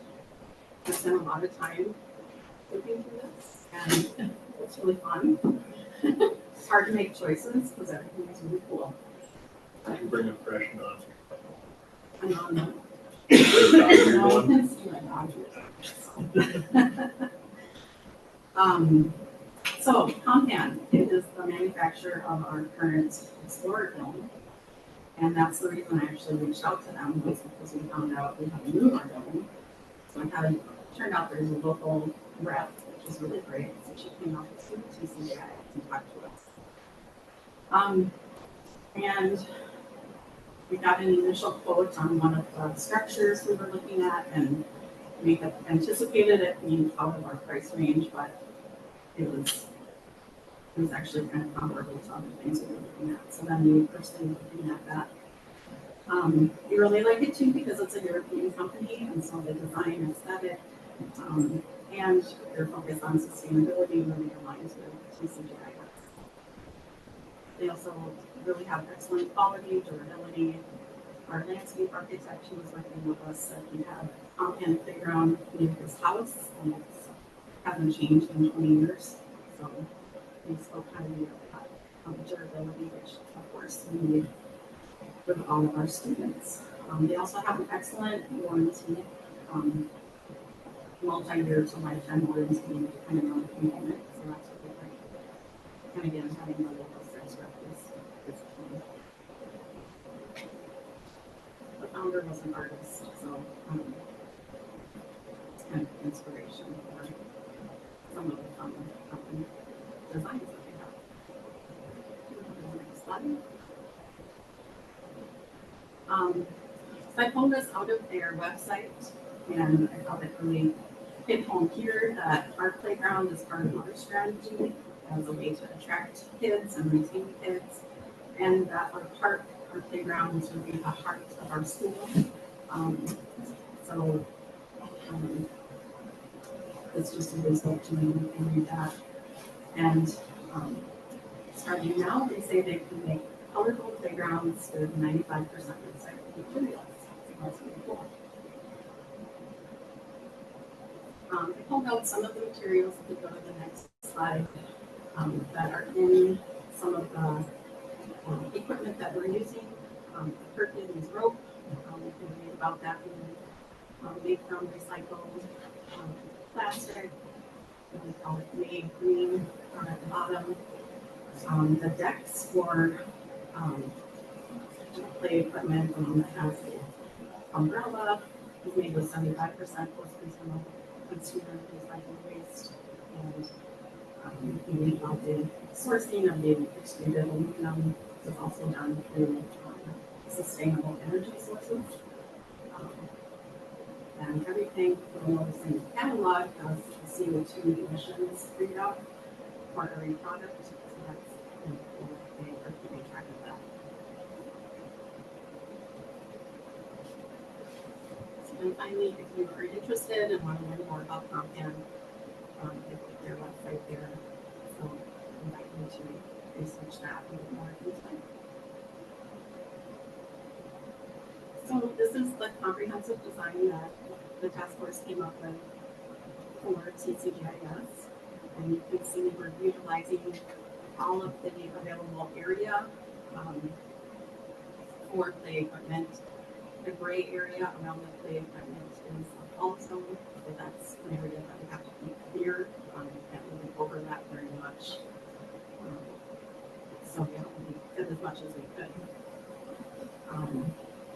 Speaker 8: I spent a lot of time looking through this, and it's really fun. It's hard to make choices because everything is really cool.
Speaker 3: You bring a fresh nut.
Speaker 8: I'm on the
Speaker 3: Dodger
Speaker 8: no,
Speaker 3: one.
Speaker 8: it's like so Compan is the manufacturer of our current Explorer dome. And that's the reason I actually reached out to them, was because we found out we have a new dome. So I had, turned out there's a local rep, which is really great. So she came out to TCI and talked to us. And we got an initial quote on one of the structures we were looking at, and we had anticipated it being out of our price range, but it was actually kind of comparable to other things we were looking at. So then we personally looking at that. We really like it too because it's a European company, and so the design, aesthetic, and their focus on sustainability really aligns with TCGI. They also really have excellent quality, durability. Our landscape architect who was working with us said we have Compan playground near his house, and it hasn't changed in 20 years. So we spoke highly of durability, which of course we need with all of our students. They also have an excellent warranty, multi-year to lifetime warranty depending on the component, so that's really great. And again, having the local sales rep is key. The founder was an artist, so it's kind of inspiration for some of the fun designs that we have. Next slide. So I pulled this out of their website, and I thought it really hit home here that our playground is part of our strategy as a way to attract kids and retain kids, and that our playground is really the heart of our school. It's just a result to me when they read that. And starting now, they say they can make colorful playgrounds with 95% recycled materials. So that's really cool. I pulled out some of the materials, if we go to the next slide, that are in some of the equipment that we're using. Hercules rope, we can read about that being made from recycled plastic. We call it made green at the bottom. The decks for play equipment that has the umbrella is made with 75% post-consumer recycled waste. And we read about the sourcing of the extruded aluminum is also done through sustainable energy sources. And everything you'll notice in the catalog has CO2 emissions readout for every product. So that's they are keeping track of that. So then finally, if you are interested and want to learn more about Compan, they put their website there. So I invite you to research that a little more detail. So this is the comprehensive design that the task force came up with for TCGIS. And you can see we're utilizing all of the available area for play equipment. The gray area around the play equipment is a fault zone, so that's an area that we have to keep clear. We can't really overlap very much. So we don't really did as much as we could.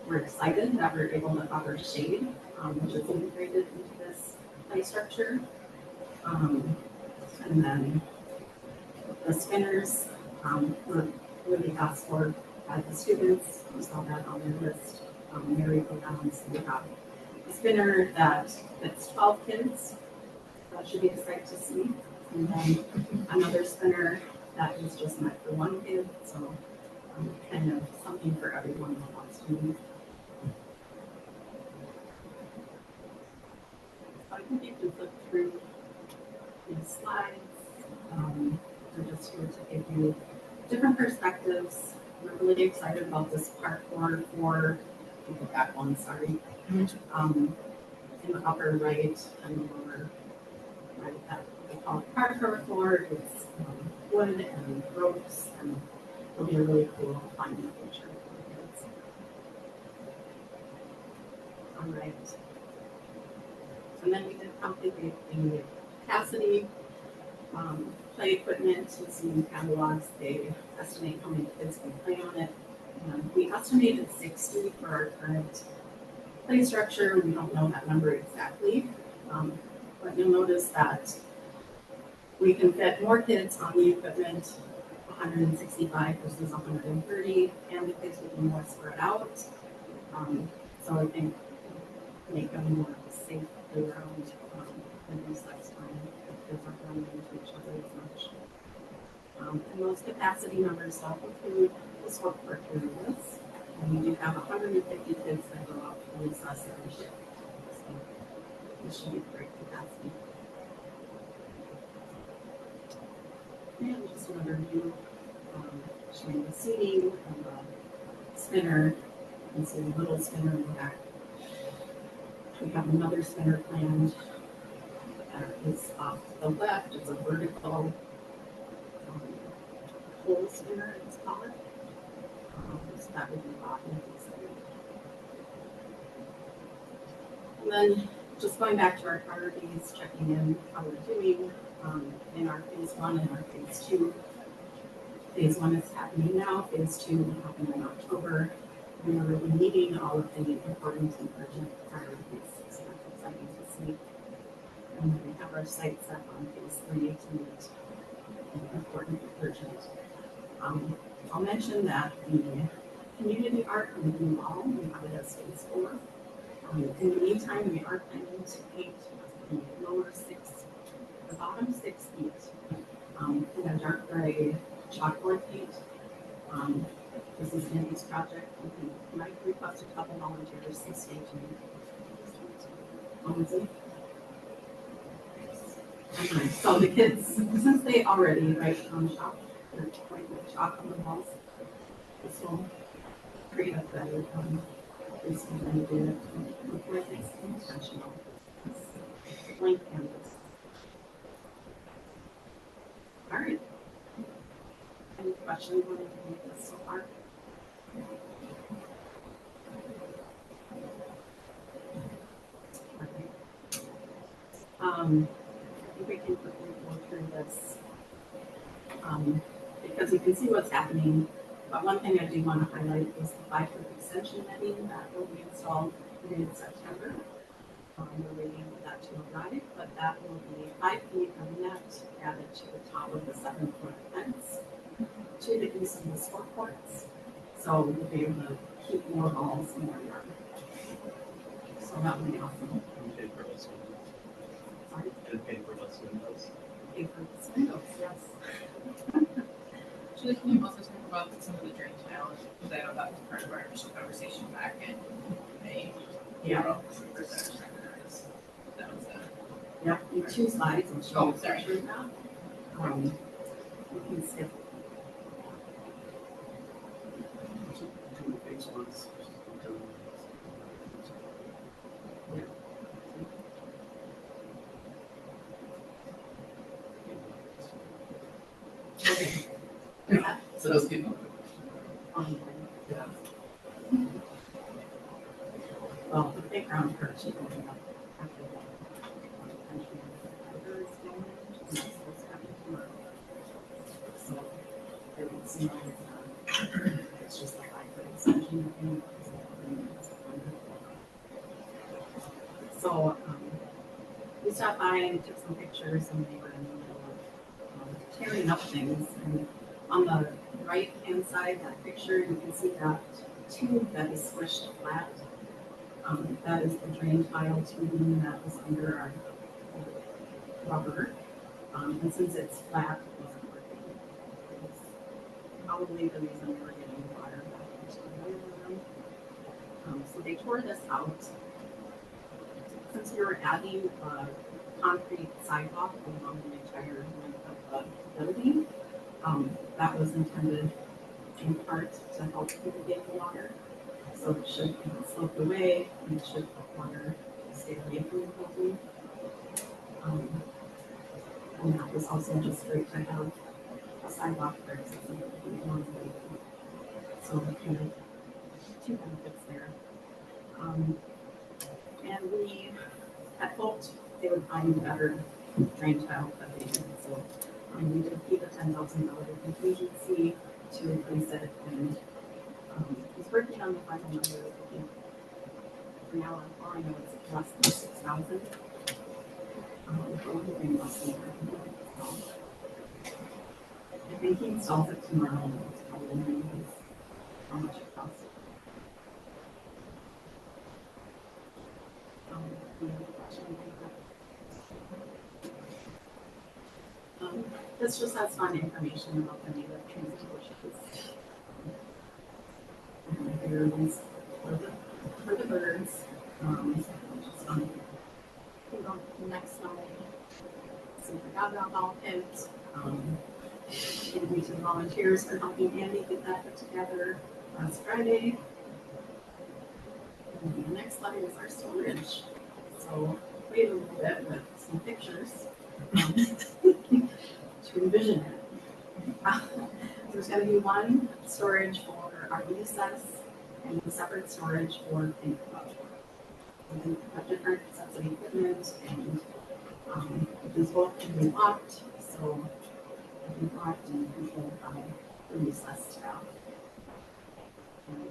Speaker 8: We're excited that we're able to offer shade, which is integrated into this play structure. And then the spinners, were really asked for by the students. We saw that on their list. Merry-go-rounds. We have a spinner that fits 12 kids. That should be a sight to see. And then another spinner that is just meant for one kid. So kind of something for everyone that wants to use. So I think you can flip through these slides. We're just here to give you different perspectives. We're really excited about this parkour for, go back one, sorry. In the upper right and the lower right, that we call it parkour floor. It's wood and ropes, and it'll be a really cool fun feature for the kids. All right. And then we did calculate the capacity, play equipment, and some catalogs. They estimate how many kids can play on it. We estimated 60 for our current play structure. We don't know that number exactly, but you'll notice that we can fit more kids on the equipment, 165 versus 130, and the kids will be more spread out. So I think make them more safe around and recess time. Kids aren't running into each other as much. And those capacity numbers don't include the sport court areas. And we do have 150 kids that go out for recess every shift. So this should be great capacity. And just another view showing the seating and the spinner. You can see the little spinner in the back. We have another spinner planned that is off to the left. It's a vertical pole spinner, it's called. So that would be bought in this area. And then just going back to our priorities, checking in how we're doing in our phase 1 and our phase 2. Phase 1 is happening now. Phase 2 will happen in October. We are really meeting all of the important and urgent priorities. So that's exciting to see. And then we have our site set on phase 3 to meet important and urgent. I'll mention that the community art on the new wall, we have it as phase 4. In the meantime, we are planning to paint the lower 6, the bottom 6 feet in a dark gray chalkboard paint. This is Andy's project. We might request a couple volunteers to stay tuned. Okay, so the kids, since they already write on chalk, they're putting the chalk on the walls, this will create a better this is going to do it before it's intentional. It's blank canvas. All right. Any questions on anything like this so far? Okay. I think we can quickly go through this because you can see what's happening. But one thing I do want to highlight is the 5-foot extension netting that will be installed in September. We're waiting for that to arrive, but that will be 5 feet of net added to the top of the 7-foot fence to the east of the sport courts. So we'll be able to keep more balls in our yard. So that would be awesome.
Speaker 3: Paperless windows.
Speaker 8: Sorry?
Speaker 3: And paperless windows.
Speaker 8: Paperless windows, yes.
Speaker 1: Julie, can you also talk about some of the drain tiles? Because I know that was part of our initial conversation back in May.
Speaker 8: Yeah.
Speaker 1: That was
Speaker 8: Yeah, in 2 slides, I'm sure.
Speaker 1: Oh, sorry.
Speaker 8: You can skip.
Speaker 3: Two phase ones.
Speaker 8: Okay.
Speaker 6: So those people.
Speaker 8: Yeah. Well, the playground part should go up after that. So there was some So, we stopped by and took some pictures and they were in the middle of tearing up things. And on the right-hand side, that picture, you can see that tube that is squished flat. That is the drain tile tubing that was under our rubber. And since it's flat, it wasn't working. It was probably the reason we were getting water back into the boiler room. So they tore this out. Since we were adding a concrete sidewalk along the entire length of the building, that was intended in part to help mitigate the water. So it should slope away and it should help water stay away from the building. And that was also just great to have a sidewalk for accessibility along the way. So kind of two benefits there. And we had hoped they would find a better drain tile that they did. So we did keep a $10,000 contingency to replace it, and he's working on the final numbers. I think for now, all I know it's less than 6,000. We're hoping less than that. I think he installs it tomorrow. It's probably knows how much it costs. This just has fun information about the native tree species. Here it is for the birds, which is fun. The next slide. So we got that ball pit. Thank you to the volunteers for helping Andy get that put together last Friday. And the next slide is our storage. So wait a little bit with some pictures to envision it. There's going to be one storage for our recess and a separate storage for think club. We have different sets of equipment, and these both can be locked, so they'll be locked and controlled by the recess staff. And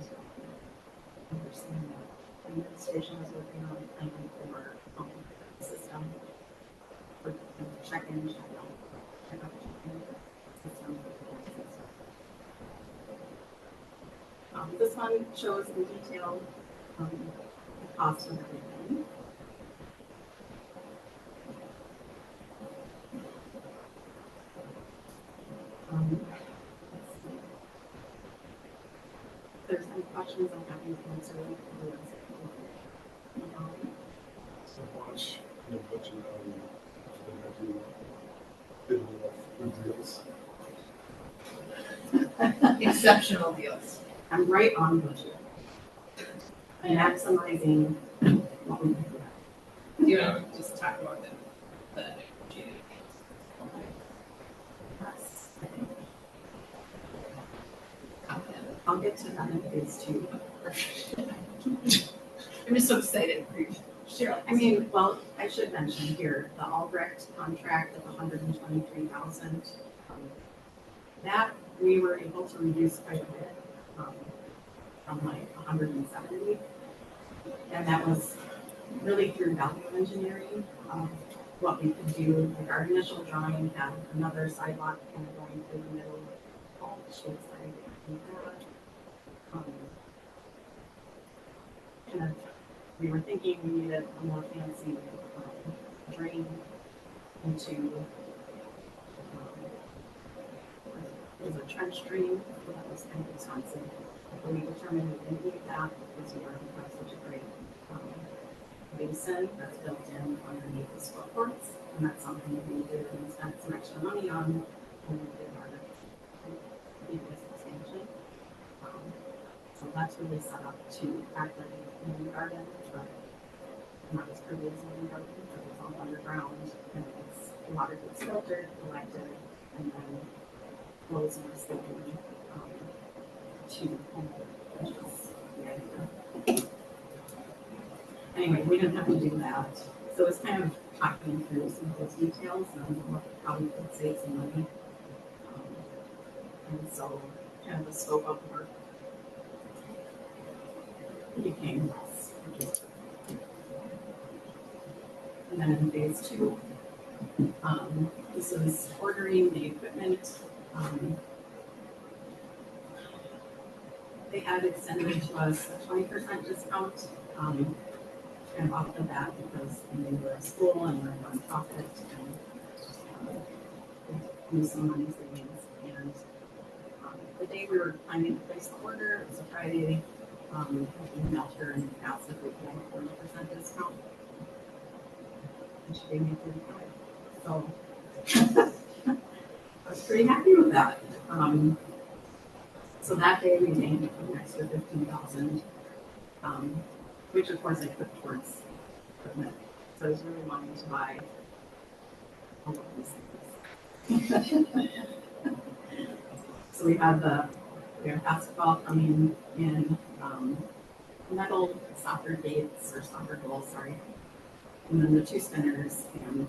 Speaker 8: understand that the administration is working on a plan for the system for check-in, check-out, check-out, check-in system. This one shows in detail the cost of everything. If there's any questions, I'm happy to answer them.
Speaker 9: So much in the budget good deals.
Speaker 2: Exceptional deals.
Speaker 8: I'm right on budget. Maximizing what we can do.
Speaker 2: Do you want to just talk about the negotiated
Speaker 8: Yes.
Speaker 2: content?
Speaker 8: I'll get to that in phase 2.
Speaker 2: I'm just so excited for you, Cheryl.
Speaker 8: I mean, well, I should mention here, the Albrecht contract of $123,000, that we were able to reduce quite a bit, from like 170. And that was really through value engineering, what we could do. Like our initial drawing had another sidewalk kind of going through the middle of all the shapes that I did that. Kind of, we were thinking we needed a more fancy drain into, it was a trench drain, so that was kind of expensive. But we determined we didn't need that because we already have such a great basin that's built in underneath the sport courts, and that's something that we did and spent some extra money on when we did our previous expansion. So that's really set up to act like a mini garden, but not as pretty as a mini garden, but it's all underground, and it's water gets filtered, collected, and then flows more slowly to the home, which is the idea. Anyway, we didn't have to do that. So it's kind of talking through some of those details and how we could save some money. And so kind of the scope of work. became less. And then in phase two, this is ordering the equipment. They had extended to us a 20% discount, kind of off the bat because they were a school and we're a nonprofit and we used some money savings. And the day we were planning to place the order, it was a Friday, we emailed her and asked if we could have a 40% discount. And she gave me 35. So I was pretty happy with that. So that day we gained an extra 15,000, which of course I put towards equipment. So I was really wanting to buy all of these things. So we have basketball coming in, metal soccer gates or soccer goals, sorry. And then the 2 spinners and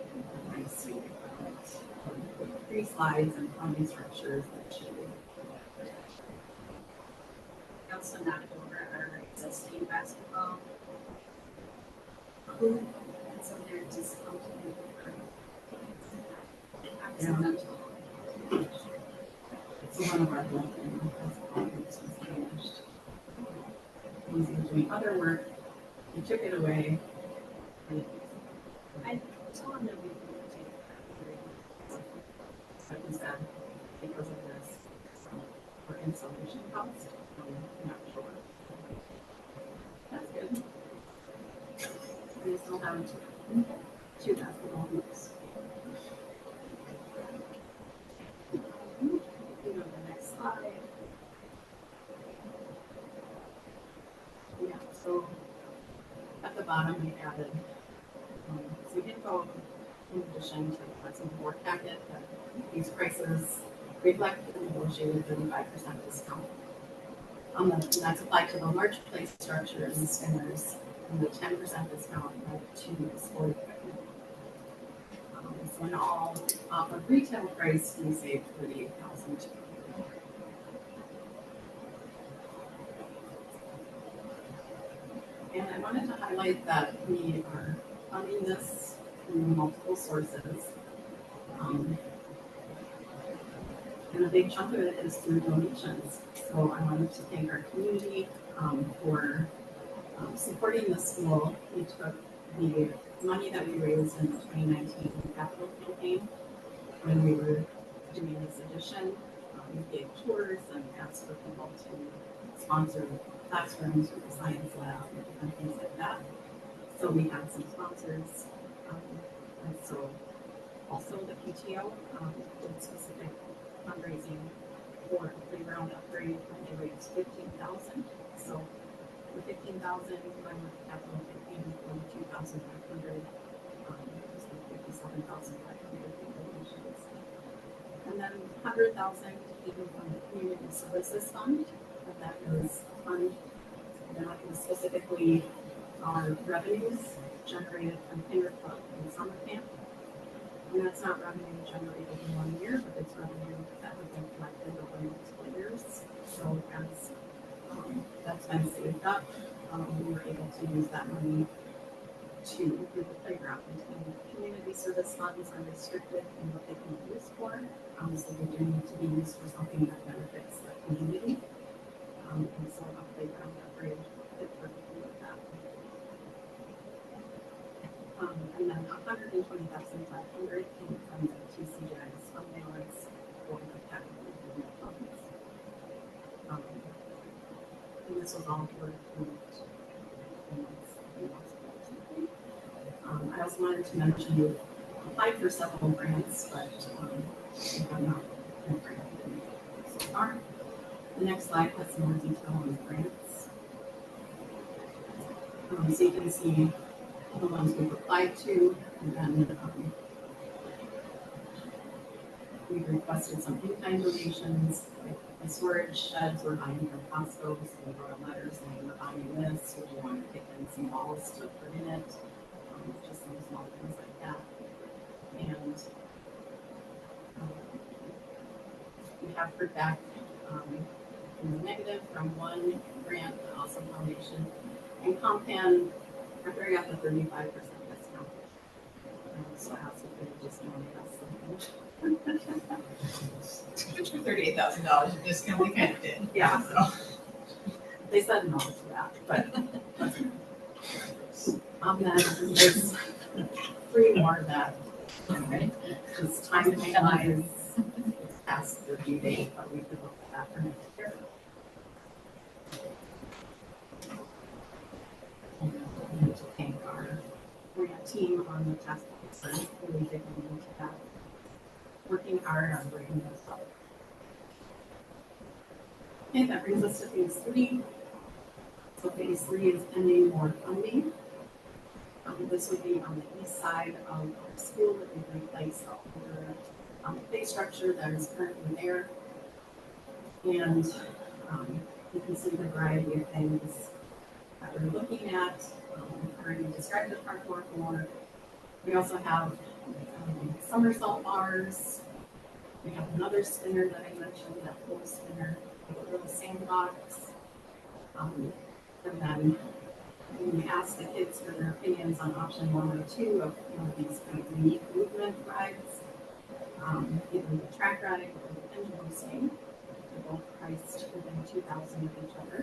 Speaker 8: a nice swing equipment. 3 slides and climbing structures that should be.
Speaker 4: We also knocked over our existing basketball hoop, and so they're discounted accidental.
Speaker 8: So one of our building basketball hoops was damaged. When we were doing other work, we took it away.
Speaker 4: I told them that we would take it.
Speaker 8: Like we said, because of this, for installation cost, I'm not sure. That's good. We still have 2 basketball hoops. You go to the next slide. Yeah, so at the bottom we added, so we didn't go in addition to the flexible board packet, but these prices reflect the negotiated 35% discount. And that's applied to the large play structures and spinners, and the 10% discount to the sport equipment. So in all, off of retail price, we saved $38,000. And I wanted to highlight that we are funding this through multiple sources. And a big chunk of it is through donations. So I wanted to thank our community for supporting the school. We took the money that we raised in the 2019 capital campaign when we were doing this addition. We gave tours and asked for people to sponsor classrooms with the science lab and different things like that. So we had some sponsors. And so also the PTO did specific fundraising for a playground upgrade, and they raised $15,000. So the $15,000 combined with the capital campaign, $42,500, so $57,500 donations. And then $100,000 came from the community services fund, and that was a fund that was specifically our revenues generated from Kinder Club and summer camp. And that's not revenue generated in 1 year, but it's revenue that has been collected over multiple years. So as that's been saved up, we were able to use that money to improve the playground. And community service funds are restricted in what they can be used for. So they do need to be used for something that benefits the community. And so a playground upgrade fit perfectly with that. And then $120,500 came from the TCGI's fund balance for the capital improvement funds. And this was all for I also wanted to mention you applied for several grants, but we have not been granted so far. The next slide has some more detail on the grants. So you can see the ones we've applied to, and then we've requested some in-kind donations, like the storage sheds we're buying from Costco, so we wrote a letter saying we're buying this, would you want to pick in some balls to put in it, just some small things like that. And we have heard back in the negative from one grant, but also donation. And Compan, after I got the 35% discount, so I asked if they would just donate us something.
Speaker 2: Which for $38,000 in discount, we kind of did.
Speaker 8: Yeah.
Speaker 2: So.
Speaker 8: They said no to that, but. Then there's three more that, just time wise, it's past the due date, but we could look at that for next year. And we need to thank our grant team on the task force, really digging into that, working hard on bringing this up. Okay, that brings us to phase 3. So phase 3 is pending more funding. This would be on the east side of our school that we replace the play structure that is currently there. And you can see the variety of things that we're looking at. I've already described the parkour more. We also have somersault bars. We have another spinner that I mentioned, that floor spinner, a little sandbox. And then we asked the kids for their opinions on option 1 or 2 of these kind of unique movement rides, either the track ride or the pendulum swing. They're both priced within $2,000 of each other.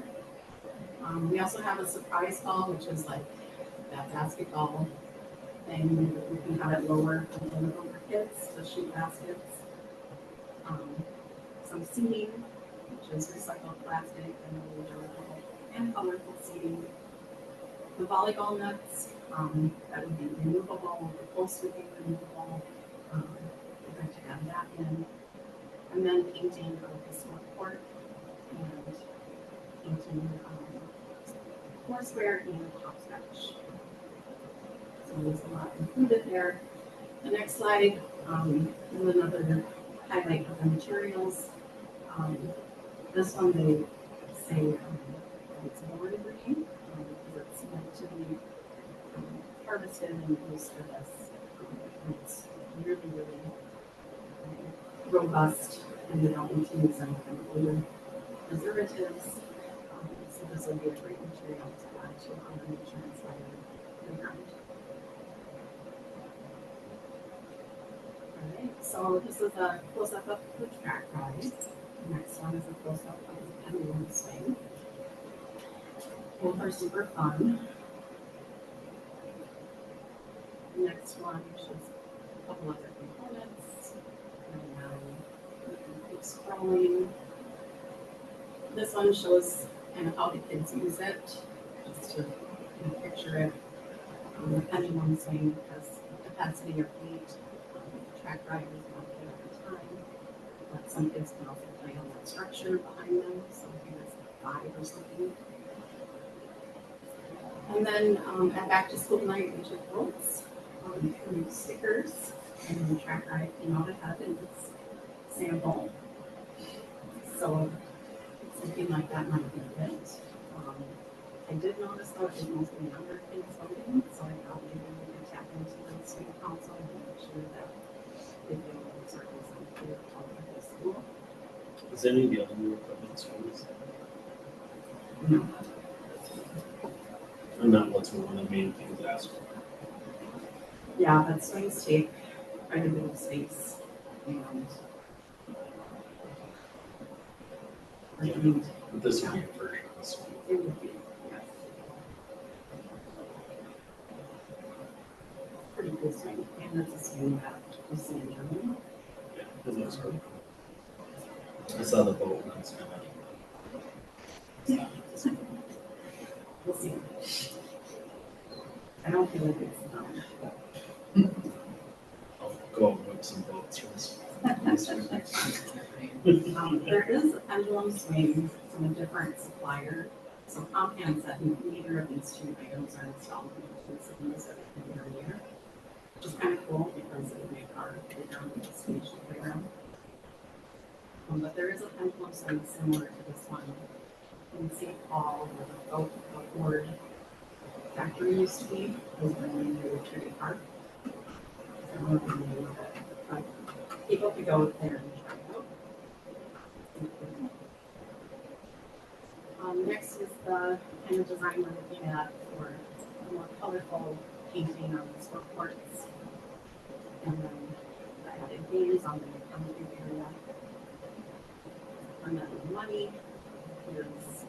Speaker 8: We also have a surprise ball, which is like that basketball thing. We can have it lower for kids to shoot baskets. Some seating, which is recycled plastic and really durable and colorful seating. The volleyball nets, that would be removable, the post would be removable. We'd like to add that in. And then painting of the sport court and painting foursquare and hopscotch. So there's a lot included there. The next slide is another highlight of the materials. This one they say it's board green. It's meant to be harvested and used for this. It's really, really robust, and we don't need to use any chemical preservatives. So this would be a great material to add to our nature inspired playground. All right, so this is a close-up of the track ride. The next one is a close-up of the pendulum swing. Both are super fun. The next one shows a couple other components. And we can keep scrolling. This one shows kind of how the kids use it, just to picture it. The pendulum swing has a capacity of 8. The track ride is 1 kid at a time. But some kids can also play on that structure behind them, so I think it's 5 or something. And then at back to school night, we took votes, through stickers, and the track ride came out ahead in this sample. So something like that might be it. I did notice though it was mostly younger kids voting, so I thought maybe we could tap into the student council and make sure that they do circles on the high school.
Speaker 3: Is any of the other new equipment schools?
Speaker 8: No.
Speaker 3: And that was one of the main things asked for.
Speaker 8: Yeah, but swings take quite a bit of space, and I think
Speaker 3: But this would be a version of this one.
Speaker 8: it would be, yes. Pretty cool swing, and that's a swing that we see in Germany.
Speaker 3: Yeah, it looks pretty cool. I saw the boat and it's kind of.
Speaker 8: We'll see. I don't feel like it's done.
Speaker 3: I'll go and whip some boats for this.
Speaker 8: There is a pendulum swing from a different supplier. So Compan said neither of these 2 items are installed in the cities every year, which is kind of cool because it would make our playground a station playground. But there is a pendulum swing similar to this one in St. Paul, where the board factory used to be. It was really near Trinity Park. I don't know the name of it, but people could go there and try it out. Next is the kind of design we're looking at for a more colorful painting on the sport courts. And then the added games on the big area. And then the money is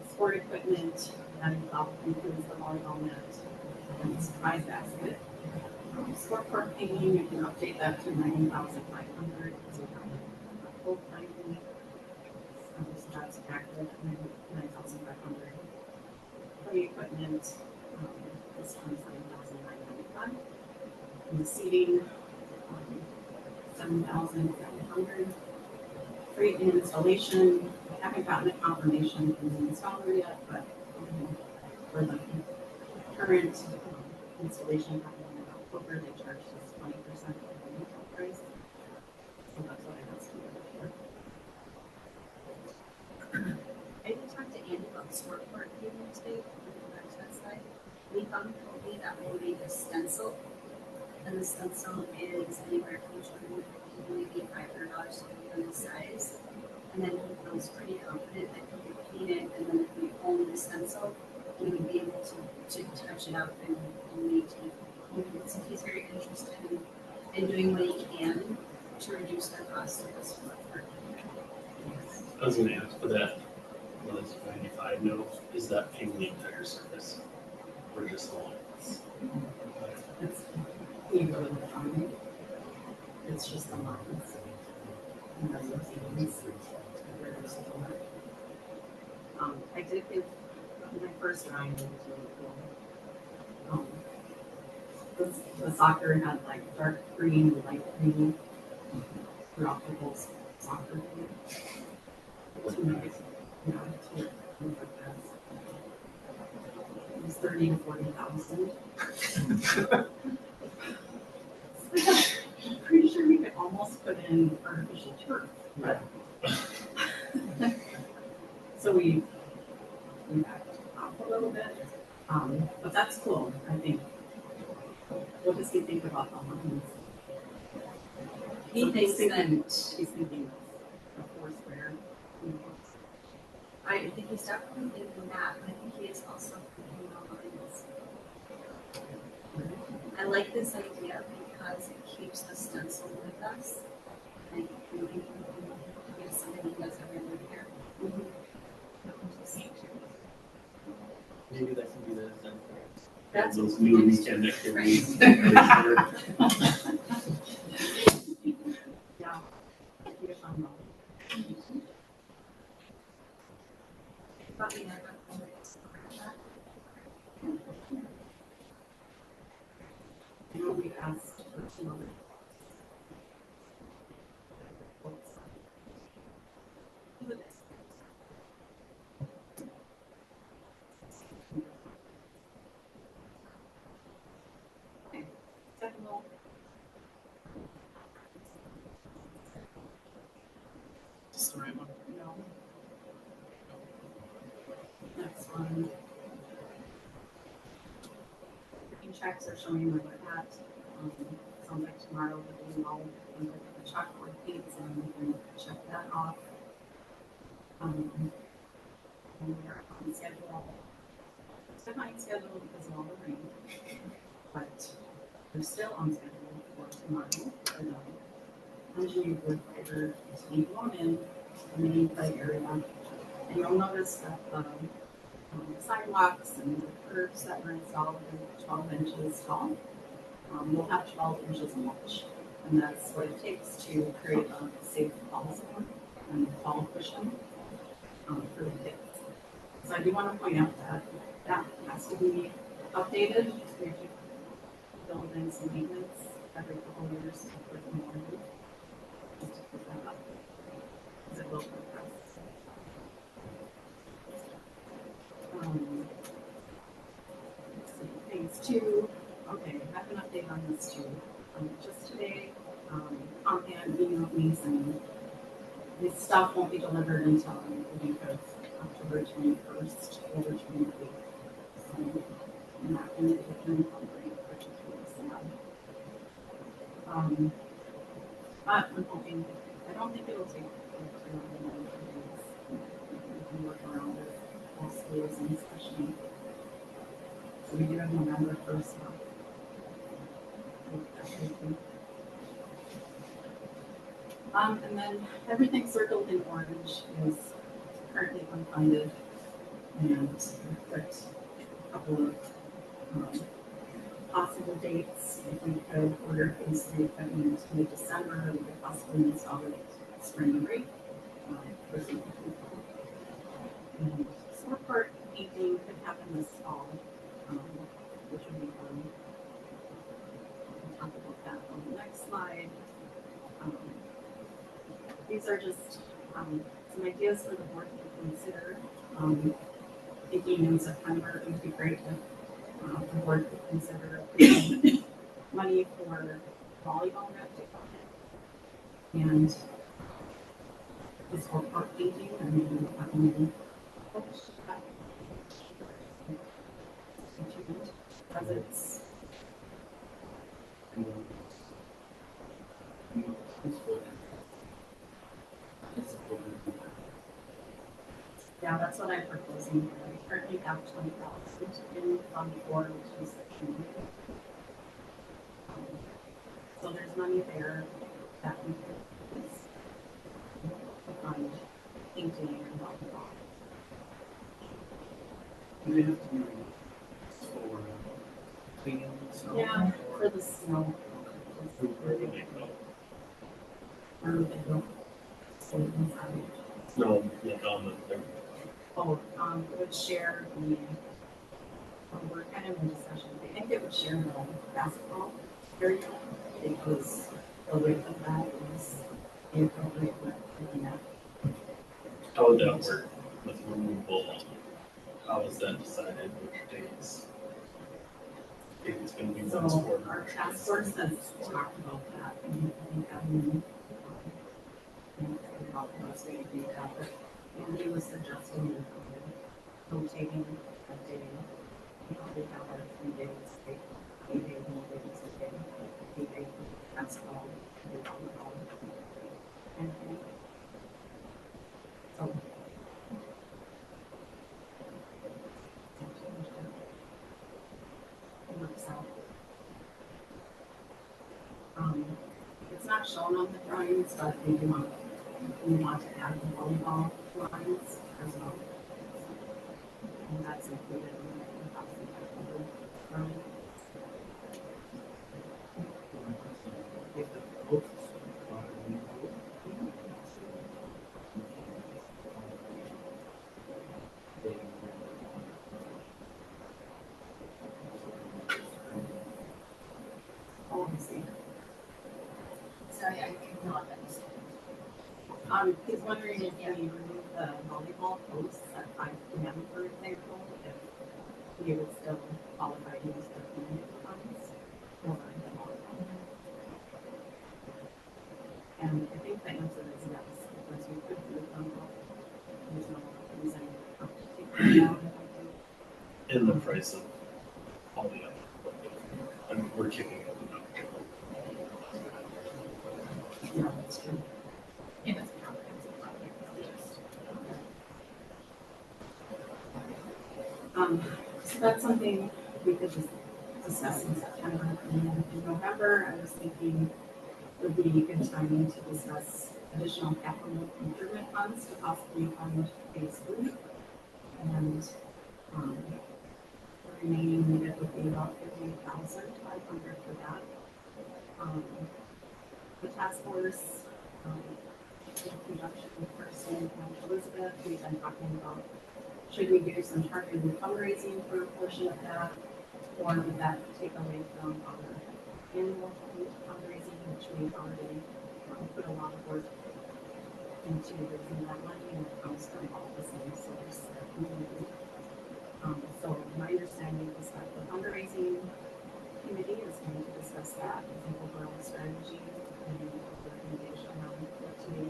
Speaker 8: sport equipment, and includes the volleyball net and the prize basket. Sport court painting, you can update that to 90,500. So full time painting. So that's active, 9,500. Play equipment, this one's 9,995. And the seating, 7,700. Free installation, I haven't gotten a confirmation from the installer yet, but for the current installation happening in October, they charged us 20% of the retail price. So that's what I asked you
Speaker 7: I did talk to Andy about the sport court paving today, on the test side. We found probably that will be a stencil, and the stencil is anywhere from $250 to maybe $500 depending on the size. And then he feels pretty confident that he could paint it, and then if we own the stencil, we would be able to touch it up and maintain it. So he's very interested in doing what he can to reduce the cost of this work.
Speaker 3: I was gonna ask for that, was 95, no, is that paying the entire service? Or just the lines?
Speaker 8: It's, you go to the county, it's just the lines. And then the ceilings, where there's the door. I did give my first drawing to the soccer had like dark green and light green throughout the whole soccer game. Too nice, you know, to look like that. It was 30 to 40,000. I'm pretty sure we could almost put in artificial turf, but so we backed off a little bit. But that's cool, I think. What does he think about the lines?
Speaker 4: He thinks that,
Speaker 8: He's thinking of Foursquare.
Speaker 7: I think he's definitely thinking that, but I think he is also thinking about lines. I like this idea because it keeps the stencil with us. And we can get something he does every year.
Speaker 5: Maybe that can be the design.
Speaker 8: That's
Speaker 3: Those new weekend activities.
Speaker 8: Yeah. You're fun, though.
Speaker 7: But we never always that.
Speaker 8: You know, we asked for some other. Okay, second roll.
Speaker 1: Is this the right one?
Speaker 8: No. Next one. Working checks are showing where we're at. Sounds like tomorrow we'll do all the chalkboard paints and we can check that off. And we're on schedule. Still behind schedule because of all the rain. But we're still on schedule for tomorrow. For the engineered wood fiber to be blown in the main play area. And you'll notice that the sidewalks and the curbs that were installed are 12 inches tall. We'll have 12 inches of mulch, and that's what it takes to create a safe fall zone and fall cushion for the kids. So I do want to point out that that has to be updated. We have to build in some maintenance every couple of years to put more in. Just to put that up, because it will progress. Let's see, phase 2. Okay, I have an update on this too. Just today, Compan emailed me saying this stuff won't be delivered until the week of October 21st or 28th. So I'm not going to get them hungry, which is really sad. But I'm hoping, I don't think it'll take like 2 days. can work around it, all schools and especially. So we do have November 1st off. And then everything circled in orange is currently unfunded, and we've put a couple of possible dates. If we could order phase 3 equipment in December, we could possibly install it spring break for some people. And sport painting could happen this fall, which would be fun. We'll talk about that on the next slide. These are just some ideas for the board to consider. Thinking in September, it would be great if the board could consider approving money for volleyball net and this whole park painting and maybe having presents. Yeah, that's what I'm proposing. We currently have 20,000 in Fund 4, which is the community. So there's money there that we could use to fund painting and volleyball.
Speaker 5: Do they have to be for cleaning snow?
Speaker 8: Yeah, for the snow. Where they go. Stay inside.
Speaker 3: No, like on the thing.
Speaker 8: Would share the, we're kind of in discussion, I think it would share the basketball area, because the width of that is inappropriate with looking at.
Speaker 3: How would that work with removal? How is that decided, which days? If it's gonna be one
Speaker 8: So
Speaker 3: sport.
Speaker 8: our task force has talked about that, and I think having, about the most way to do that, but Andy was suggesting rotating a day. We probably have our 3 days, 8 days, more days a day, 8 days basketball, and volleyball. And so. It works out. It's not shown on the drawings, but we want to add the volleyball lines as well. And that's included in the 1,500 drawing. Oh, I see.
Speaker 7: Sorry, I cannot understand.
Speaker 8: He's wondering if we remove the volleyball posts at 5 p.m., for example, if we would still qualify to use the community funds for the volleyball. And I think the answer is yes, because you could move them all. There's no reason not to take them out.
Speaker 3: In the price of all the other. I mean, we're kicking it.
Speaker 8: Yeah, that's true.
Speaker 2: And it's a comprehensive project, just.
Speaker 8: So that's something we could just discuss in September. And then in November, I was thinking would be a good timing to discuss additional capital improvement funds to possibly fund phase 3. And the remaining needed would be about 58,500 for that. The task force, in conjunction with Kirsten and Elizabeth, we've been talking about should we do some targeted fundraising for a portion of that, or would that take away from our annual fundraising, which we've already put a lot of work into raising that money, and it comes from all the same source. So my understanding is that the fundraising committee is going to discuss that as an overall strategy and recommendation on what to do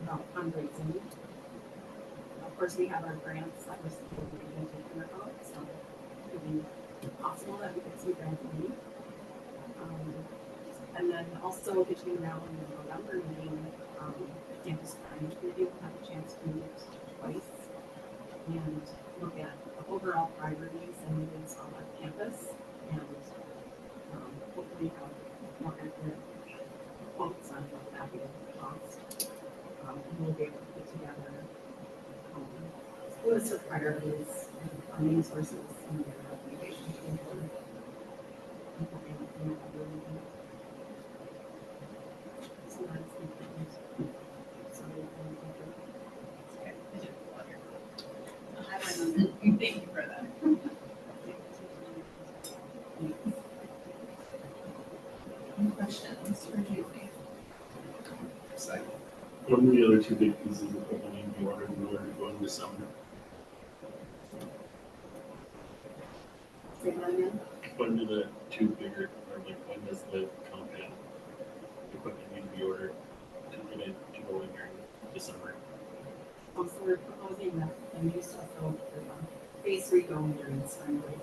Speaker 8: about fundraising. Of course, we have our grants that we're going to take care about, so it could be possible that we could see grant money. And then also between now and the November meeting, campus crime committee will have a chance to meet twice and look at the overall priorities and needs on our campus, and hopefully have more accurate quotes on what that will cost. And we'll be able to put together a list of priorities and funding sources and their recommendations to the board. And hoping that we will be able to- So that's important. So we can think of-
Speaker 2: Okay, I did pull out your quote. Thank you for that. Any questions for Julie?
Speaker 9: What are the other two big pieces of equipment need to be ordered in order to go into summer?
Speaker 8: Say that again?
Speaker 9: When do the two bigger, or like when does the compound equipment need to be ordered to get it to go in during the summer?
Speaker 8: So we're proposing the new stuff though for phase 3 going during the spring break.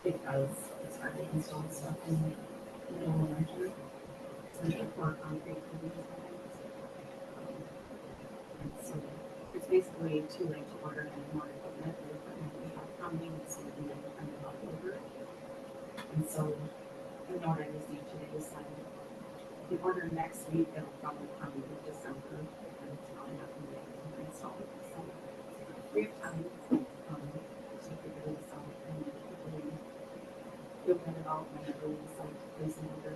Speaker 8: Because it's hard to install stuff in the middle of winter. Especially for concrete buildings. And so it's basically too late to order any more equipment. The equipment we have coming is something that we're kind of all over. And so the note I received today is that if we order next week, it'll probably come in December. And it's not enough to make it installed. So we have time to figure this out and hopefully feel good about whenever we decide to place an order.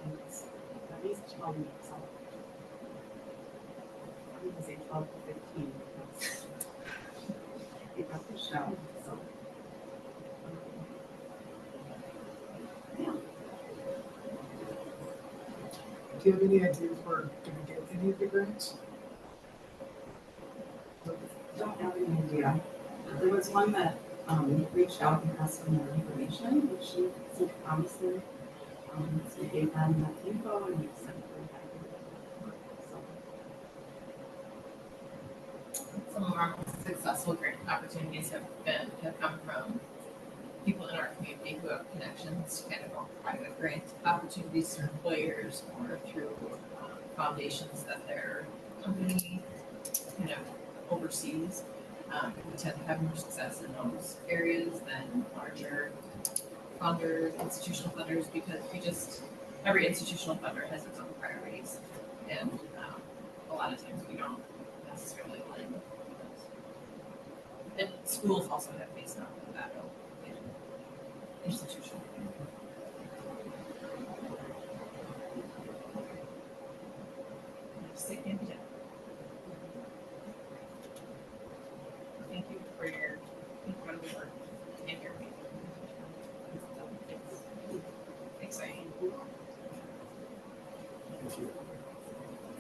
Speaker 8: And it's at least 12 weeks out. I'm gonna say 12 to 15 because it got pushed out, so. Yeah.
Speaker 6: Do you have any idea if we're gonna get any of the grants?
Speaker 8: Don't have any idea. There was one that reached out and asked for more information, which she seemed promising. So we gave them that info and we sent them back. So
Speaker 2: Some of our most successful grant opportunities have come from people in our community who have connections to kind of more private grant opportunities through employers or through foundations that their company kind of oversees. We tend to have more success in those areas than larger funders, institutional funders, because every institutional funder has its own priorities. And a lot of times we don't necessarily align with those. And schools also have faced off of that in institutional. Just say thank you. Thank you for your incredible work and your it's exciting.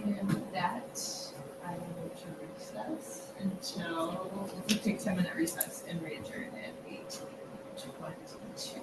Speaker 2: And with that, I will move to recess until, we'll take 10-minute recess and re-adjourn at 8:22.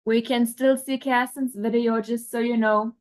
Speaker 10: We can still see Kerstin's video, just so you know.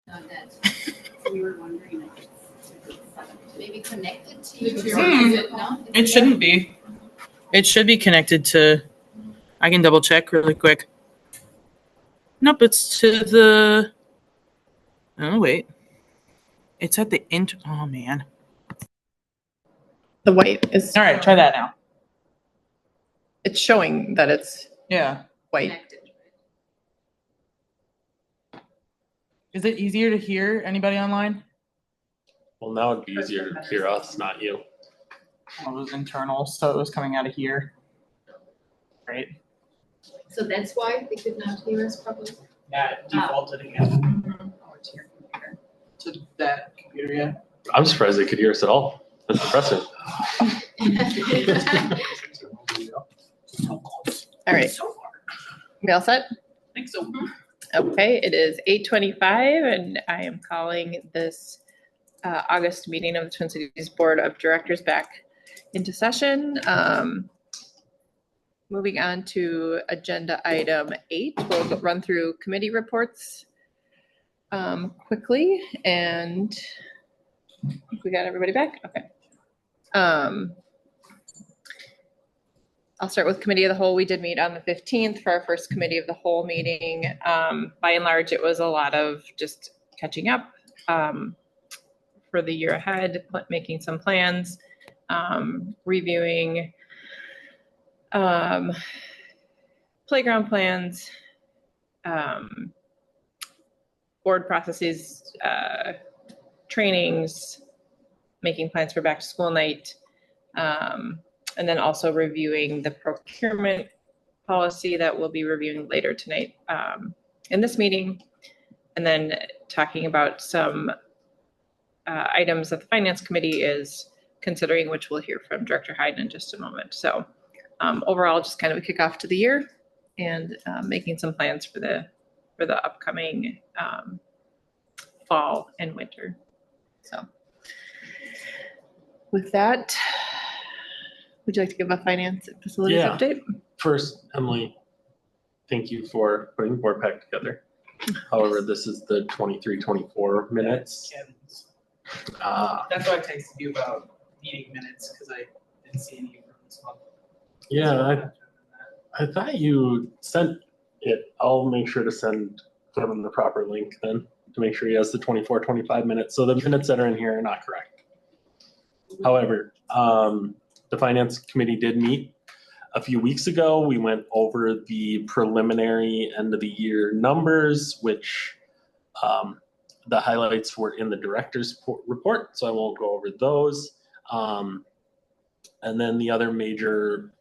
Speaker 7: No, that
Speaker 8: So we were wondering if it's
Speaker 7: maybe connected to
Speaker 2: It's
Speaker 7: your.
Speaker 2: yours.
Speaker 7: Is it not?
Speaker 1: It shouldn't be. It should be connected to, I can double check really quick. Nope, it's to the, oh wait. It's at the oh man.
Speaker 11: The white is,
Speaker 1: All right, try that now.
Speaker 11: it's showing that it's
Speaker 1: Yeah.
Speaker 11: white.
Speaker 2: Connected.
Speaker 1: Is it easier to hear anybody online?
Speaker 3: Well, now it'd be easier to hear us, not you.
Speaker 1: Well, it was internal, so it was coming out of here. Right?
Speaker 7: So that's why they could not hear us properly.
Speaker 1: Yeah, it defaulted again.
Speaker 7: Oh, it's your computer.
Speaker 1: To that computer, yeah.
Speaker 3: I'm surprised they could hear us at all. That's impressive.
Speaker 11: All right. We all set?
Speaker 1: I think so.
Speaker 11: Okay, it is 8:25 and I am calling this August meeting of the Twin Cities Board of Directors back into session. Moving on to agenda item 8, we'll run through committee reports quickly, and I think we got everybody back. Okay. I'll start with committee of the whole. We did meet on the 15th for our first committee of the whole meeting. By and large, it was a lot of just catching up for the year ahead, making some plans, reviewing playground plans, board processes, trainings, making plans for back to school night, and then also reviewing the procurement policy that we'll be reviewing later tonight in this meeting, and then talking about some items that the Finance Committee is considering, which we'll hear from Director Hyden in just a moment. So overall, just kind of a kickoff to the year and making some plans for the upcoming fall and winter. So with that, would you like to give a finance and facilities
Speaker 3: Yeah.
Speaker 11: update?
Speaker 3: First, Emily, thank you for putting the board pack together. However, this is the 23-24 minutes.
Speaker 1: That's why I texted you about meeting minutes, because I didn't see any from this month.
Speaker 3: Yeah, I thought you sent it. I'll make sure to put him in the proper link then to make sure he has the 24-25 minutes. So the minutes that are in here are not correct. However, the Finance Committee did meet a few weeks ago. We went over the preliminary end of the year numbers, which the highlights were in the director's report, so I won't go over those. And then the other major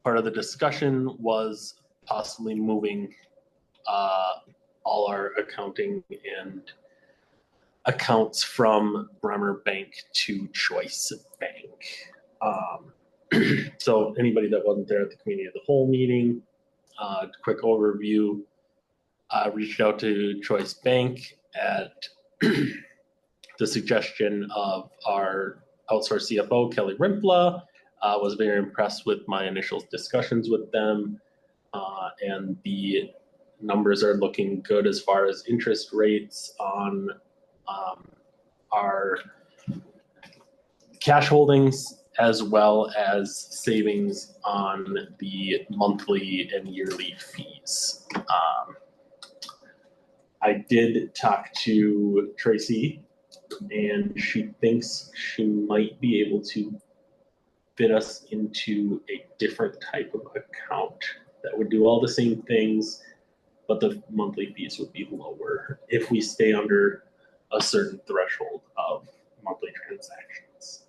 Speaker 3: part of the discussion was possibly moving all our accounting and accounts from Bremer Bank to Choice Bank. So anybody that wasn't there at the committee of the whole meeting, quick overview, reached out to Choice Bank at the suggestion of our outsourced CFO, Kelly Rimpla. Was very impressed with my initial discussions with them, and the numbers are looking good as far as interest rates on our cash holdings, as well as savings on the monthly and yearly fees. I did talk to Tracy, and she thinks she might be able to fit us into a different type of account that would do all the same things, but the monthly fees would be lower if we stay under a certain threshold of monthly transactions.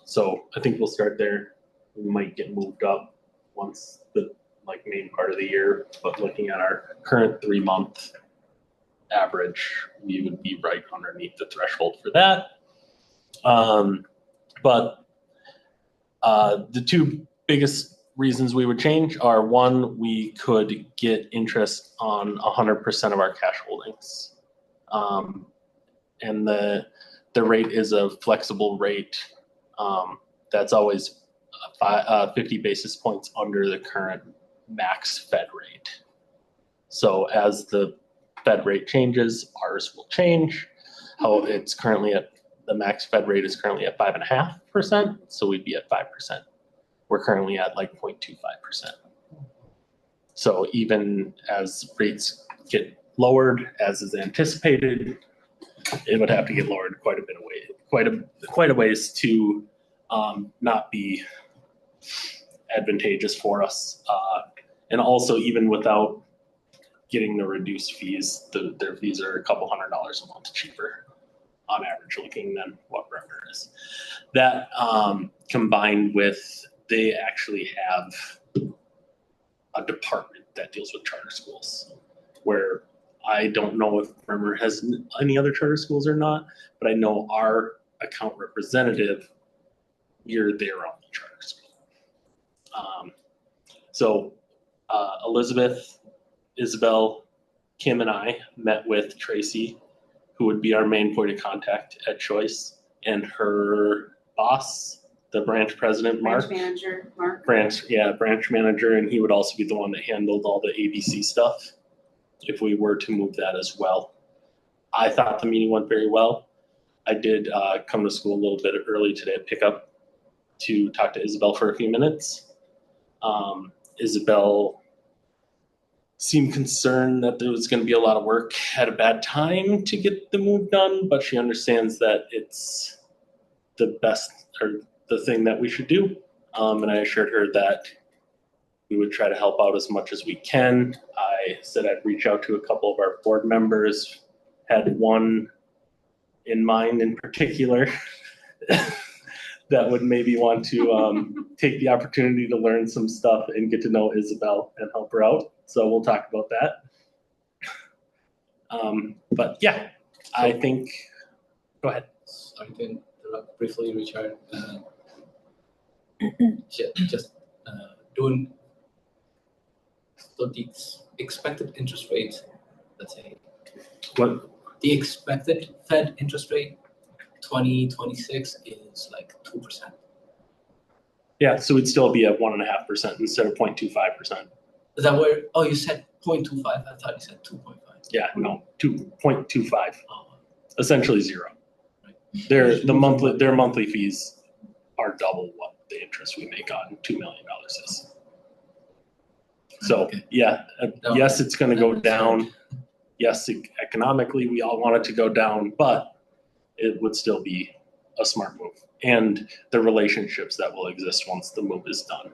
Speaker 3: So I think we'll start there. We might get moved up once the main part of the year, but looking at our current 3-month average, we would be right underneath the threshold for that. But the two biggest reasons we would change are, one, we could get interest on 100% of our cash holdings. And the rate is a flexible rate that's always 50 basis points under the current max Fed rate. So as the Fed rate changes, ours will change. How it's currently at, the max Fed rate is currently at 5.5%, so we'd be at 5%. We're currently at like 0.25%. So even as rates get lowered, as is anticipated, it would have to get lowered quite a bit of way, quite a ways to not be advantageous for us. And also, even without getting the reduced fees, their fees are a couple $100s a month cheaper on average looking than what Bremer is. That combined with, they actually have a department that deals with charter schools, where I don't know if Bremer has any other charter schools or not, but I know our account representative, you're their only charter school. So Elizabeth, Isabel, Kim, and I met with Tracy, who would be our main point of contact at Choice, and her boss, the branch president, Mark.
Speaker 4: Branch manager, Mark.
Speaker 3: Branch manager, and he would also be the one that handled all the ABC stuff if we were to move that as well. I thought the meeting went very well. I did come to school a little bit early today to pick up to talk to Isabel for a few minutes. Isabel seemed concerned that there was going to be a lot of work at a bad time to get the move done, but she understands that it's the best or the thing that we should do. And I assured her that we would try to help out as much as we can. I said I'd reach out to a couple of our board members, had one in mind in particular that would maybe want to take the opportunity to learn some stuff and get to know Isabel and help her out. So we'll talk about that. But yeah, I think, go ahead.
Speaker 6: I can briefly, Richard. Just doing so the expected interest rate, let's say.
Speaker 3: What?
Speaker 6: The expected Fed interest rate 2026 is like 2%.
Speaker 3: Yeah, so we'd still be at 1.5% instead of 0.25%.
Speaker 6: Is that where? Oh, you said 0.25. I thought you said 2.5.
Speaker 3: Yeah, no, 2.25.
Speaker 6: Oh,
Speaker 3: Essentially zero.
Speaker 6: right.
Speaker 3: Their monthly fees are double what the interest we make on $2 million is. So
Speaker 6: Okay.
Speaker 3: yeah,
Speaker 6: No,
Speaker 3: yes, it's going to go
Speaker 6: that's
Speaker 3: down. Yes, economically we all want it to go down, but it would still be a smart move. And the relationships that will exist once the move is done,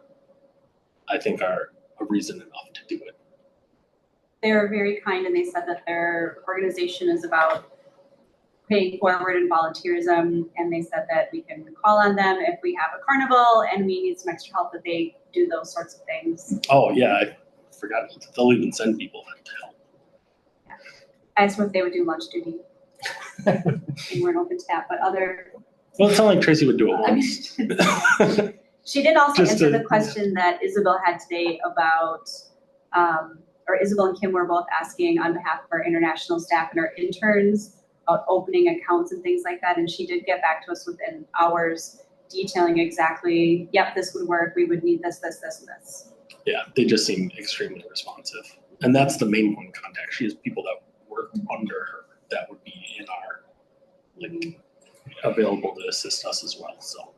Speaker 3: I think are a reason enough to do it.
Speaker 4: They were very kind, and they said that their organization is about paying forward in volunteerism, and they said that we can call on them if we have a carnival and we need some extra help, that they do those sorts of things.
Speaker 3: Oh yeah, I forgot. They'll even send people to help.
Speaker 4: I asked what they would do lunch duty. They weren't open to that, but other.
Speaker 3: Well, it's not like Tracy would do it
Speaker 4: I
Speaker 3: once.
Speaker 4: mean, she did also
Speaker 3: Just
Speaker 4: answer
Speaker 3: to-
Speaker 4: the question that Isabel had today about, or Isabel and Kim were both asking on behalf of our international staff and our interns about opening accounts and things like that. And she did get back to us within hours detailing exactly, yep, this would work. We would need this, this, this, and this.
Speaker 3: Yeah, they just seem extremely responsive. And that's the main point of contact. She has people that work under her that would be in our, like, available to assist us as well. So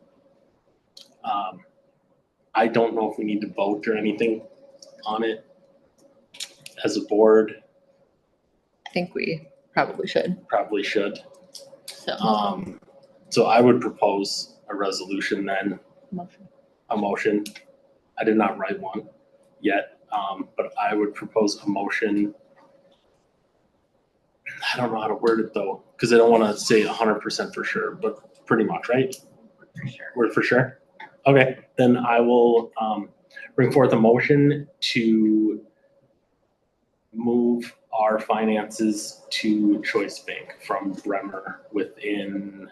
Speaker 3: I don't know if we need to vote or anything on it as a board.
Speaker 11: I think we probably should.
Speaker 3: Probably should.
Speaker 11: So,
Speaker 3: So I would propose a resolution then,
Speaker 11: motion.
Speaker 3: a motion. I did not write one yet, but I would propose a motion. I don't know how to word it though, because I don't want to say 100% for sure, but pretty much, right?
Speaker 4: For sure.
Speaker 3: Word for sure? Okay, then I will bring forth a motion to move our finances to Choice Bank from Bremer within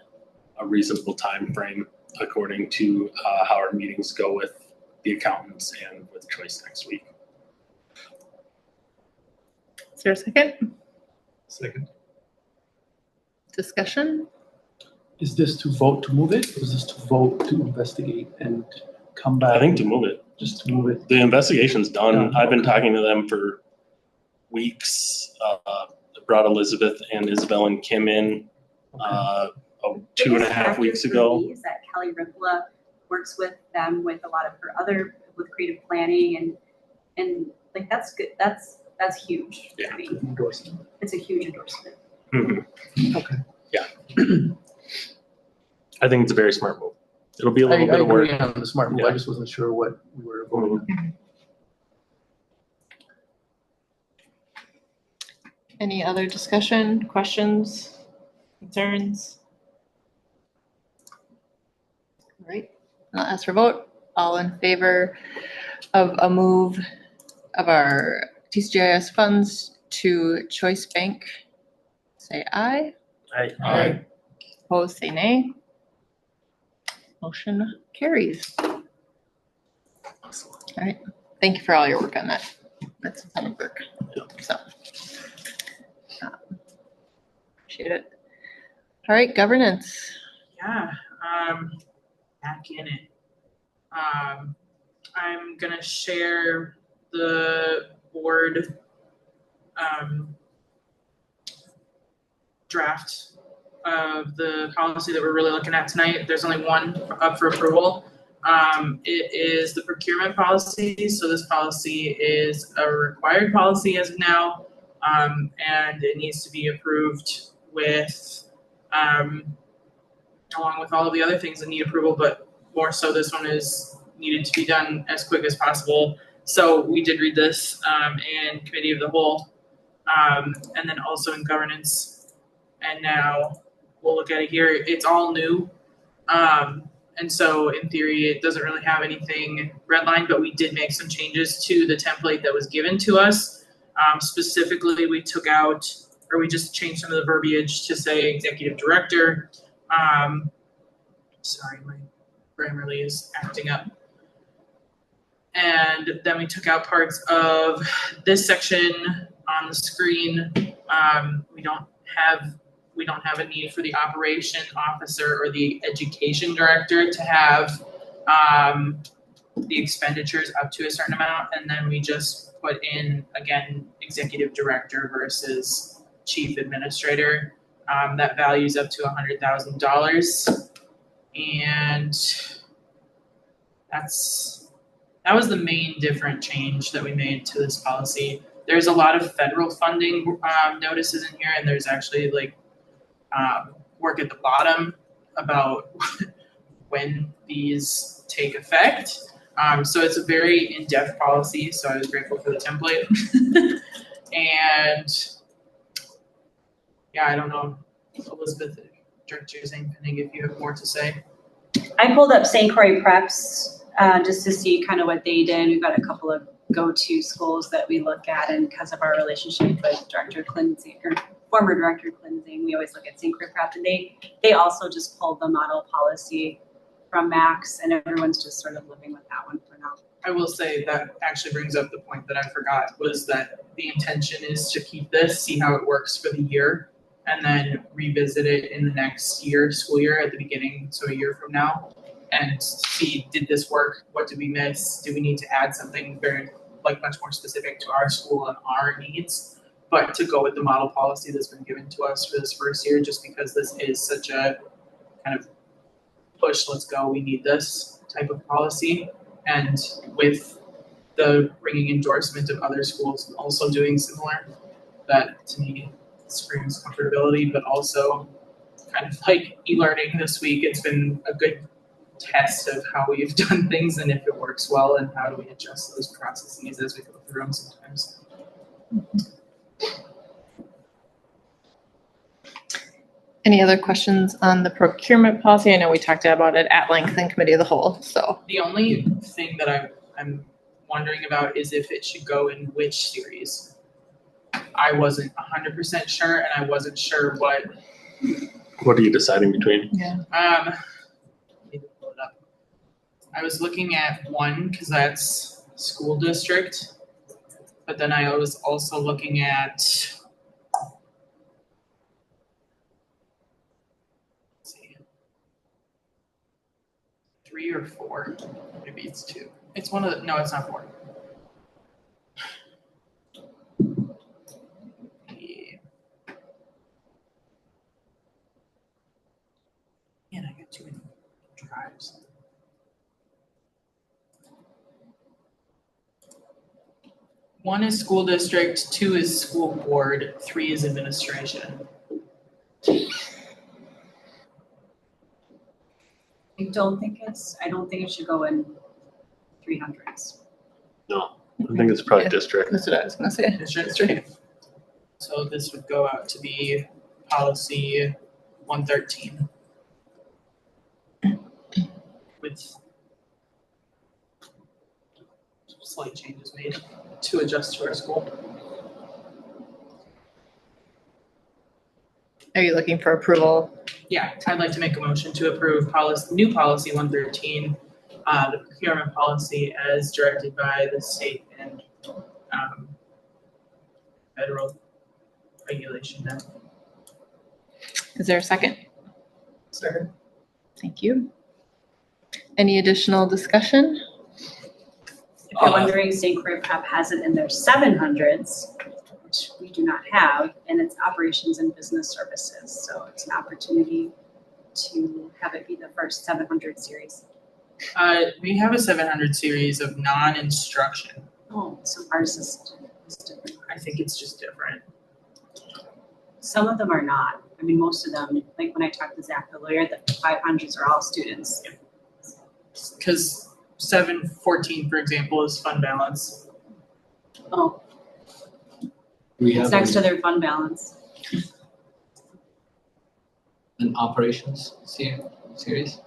Speaker 3: a reasonable time frame, according to how our meetings go with the accountants and with Choice next week.
Speaker 11: Is there a second
Speaker 6: Second.
Speaker 11: discussion?
Speaker 6: Is this to vote to move it, or is this to vote to investigate and come back?
Speaker 3: I think to move it.
Speaker 6: Just to move it.
Speaker 3: The investigation's done.
Speaker 6: Done,
Speaker 3: I've been
Speaker 6: okay.
Speaker 3: talking to them for weeks. brought Elizabeth and Isabel and Kim in 2.5 weeks ago.
Speaker 12: Is that Kelly Ripla works with them with a lot of her other with creative planning and like that's good. That's huge.
Speaker 3: Yeah.
Speaker 12: I mean,
Speaker 6: Endorsement.
Speaker 12: it's a huge endorsement.
Speaker 3: Mm-hmm.
Speaker 6: Okay.
Speaker 3: Yeah. I think it's a very smart move. It'll be a little bit of work.
Speaker 6: I agree on the smart move.
Speaker 3: Yeah.
Speaker 6: I just wasn't sure what we were voting on.
Speaker 11: Any other discussion, questions, concerns? All right, I'll ask for vote. All in favor of a move of our TCGIS funds to Choice Bank, say aye.
Speaker 3: Aye.
Speaker 11: Opposed, say nay. Motion carries. All right, thank you for all your work on that. That's a ton of work. So. Appreciate it. All right, governance.
Speaker 1: Yeah, back in it. I'm gonna share the board draft of the policy that we're really looking at tonight. There's only one up for approval. It is the procurement policy. So this policy is a required policy as of now, and it needs to be approved with, along with all of the other things that need approval, but more so this one is needed to be done as quick as possible. So we did read this in committee of the whole, and then also in governance. And now we'll look at it here. It's all new. And so in theory, it doesn't really have anything redlined, but we did make some changes to the template that was given to us. Specifically, we took out, or we just changed some of the verbiage to say executive director. Sorry, my Grammarly is acting up. And then we took out parts of this section on the screen. We don't have a need for the operation officer or the education director to have the expenditures up to a certain amount. And then we just put in, again, executive director versus chief administrator. That values up to $100,000. And that was the main different change that we made to this policy. There's a lot of federal funding notices in here, and there's actually work at the bottom about when these take effect. So it's a very in-depth policy, so I was grateful for the template. And yeah, I don't know, Elizabeth, Director Zane Penning, if you have more to say.
Speaker 12: I pulled up St. Croix Preps just to see kind of what they did. We've got a couple of go-to schools that we look at, and because of our relationship with Director Clinton, or former Director Clinton, we always look at St. Croix Prep, and they also just pulled the model policy from Max, and everyone's just sort of living with that one for now.
Speaker 1: I will say that actually brings up the point that I forgot, was that the intention is to keep this, see how it works for the year, and then revisit it in the next year, school year at the beginning, so a year from now, and see, did this work? What did we miss? Do we need to add something very, much more specific to our school and our needs? But to go with the model policy that's been given to us for this first year, just because this is such a kind of push, let's go, we need this type of policy. And with the bringing endorsement of other schools also doing similar, that to me screams comfortability, but also kind of like e-learning this week. It's been a good test of how we've done things and if it works well, and how do we adjust those processes as we go through them sometimes.
Speaker 11: Any other questions on the procurement policy? I know we talked about it at length in committee of the whole, so.
Speaker 1: The only thing that I'm wondering about is if it should go in which series. I wasn't 100% sure, and I wasn't sure what.
Speaker 3: What are you deciding between?
Speaker 11: Yeah.
Speaker 1: Need to pull it up. I was looking at 1 because that's school district, but then I was also looking at. Let's see, 3 or 4. Maybe it's 2. It's one of the. No, it's not 4. archives. One is school district, 2 is school board, 3 is administration.
Speaker 12: I don't think it should go in 300s.
Speaker 9: No, I think it's probably
Speaker 11: Yeah.
Speaker 9: district.
Speaker 11: That's what I was gonna say.
Speaker 1: District. So this would go out to be policy 113. With slight changes made to adjust to our school.
Speaker 11: Are you looking for approval?
Speaker 1: Yeah, I'd like to make a motion to approve new policy 113, the procurement policy as directed by the state and federal regulation now.
Speaker 11: Is there a second?
Speaker 1: Second.
Speaker 11: Thank you. Any additional discussion?
Speaker 12: If you're wondering, St. Croix Prep has it in their 700s, which we do not have, and it's operations and business services. So it's an opportunity to have it be the first 700 series.
Speaker 1: We have a 700 series of non-instruction.
Speaker 12: Oh, so ours is different.
Speaker 1: I think it's just different.
Speaker 12: Some of them are not. I mean, most of them, like when I talked to Zach the lawyer, the 500s are all students.
Speaker 1: Because 714, for example, is fund balance.
Speaker 12: Oh,
Speaker 5: We
Speaker 12: it's
Speaker 5: have
Speaker 12: next to their fund balance.
Speaker 5: an operations series.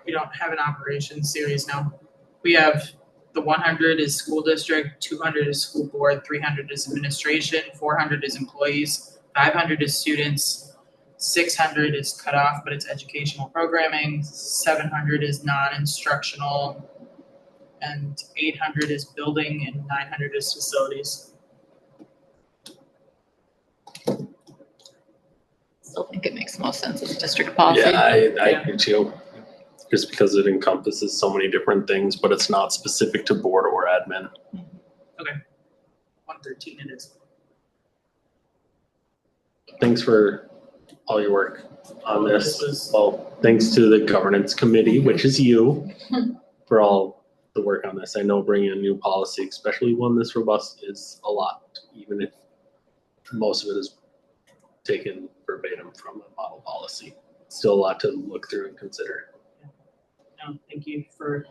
Speaker 1: We don't have an operations series now. We have the 100 is school district, 200 is school board, 300 is administration, 400 is employees, 500 is students, 600 is cut off, but it's educational programming, 700 is non-instructional, and 800 is building, and 900 is facilities.
Speaker 11: Still think it makes most sense as district policy.
Speaker 9: Yeah, I do too. Just because it encompasses so many different things, but it's not specific to board or admin.
Speaker 1: 113 it is.
Speaker 9: Thanks for all your work on this.
Speaker 1: This was-
Speaker 9: Well, thanks to the governance committee, which is you, for all the work on this. I know bringing a new policy, especially one this robust, is a lot, even if most of it is taken verbatim from a model policy. Still a lot to look through and consider.
Speaker 1: Thank you for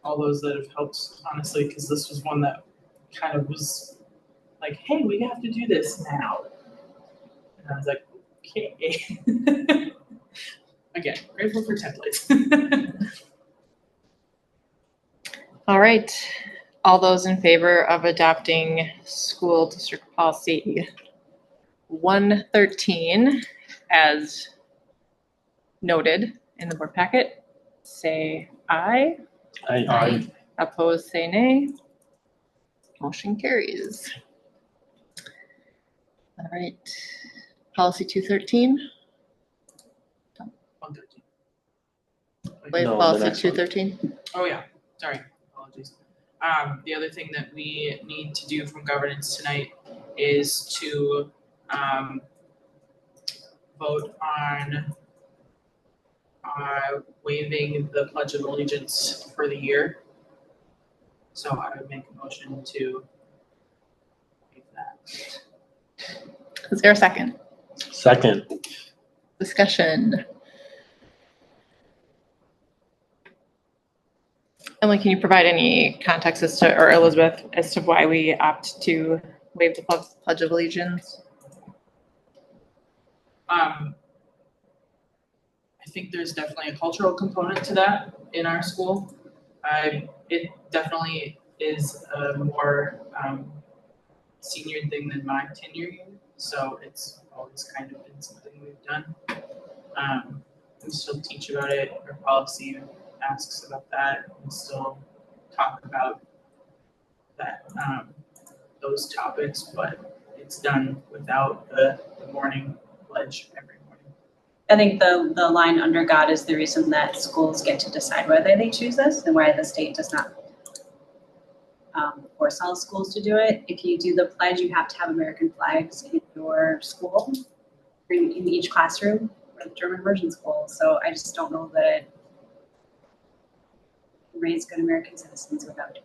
Speaker 1: all those that have helped, honestly, because this was one that kind of was like, hey, we have to do this now. And I was like, okay. Again, grateful for templates.
Speaker 11: All right. All those in favor of adopting school district policy 113 as noted in the board packet, say aye.
Speaker 9: Aye.
Speaker 11: Opposed, say nay. Motion carries. All right. Policy 213.
Speaker 1: 113.
Speaker 11: Wait,
Speaker 9: No, the
Speaker 11: policy
Speaker 9: next one.
Speaker 11: 213.
Speaker 1: Oh, yeah, sorry, apologies. The other thing that we need to do from governance tonight is to vote on waiving the Pledge of Allegiance for the year. So I would make a motion to waive that.
Speaker 11: Is there a second?
Speaker 9: Second.
Speaker 11: Discussion. Emily, can you provide any context as to, or Elizabeth, as to why we opt to waive the Pledge of Allegiance?
Speaker 1: I think there's definitely a cultural component to that in our school. It definitely is a more senior thing than my tenure year, so it's always kind of been something we've done. We still teach about it, our policy asks about that, we still talk about that, those topics, but it's done without the morning pledge every morning.
Speaker 12: I think the line under God is the reason that schools get to decide whether they choose this and why the state does not force all schools to do it. If you do the pledge, you have to have American flags in your school, in each classroom, or the German version school. So I just don't know that raise good American citizens without it.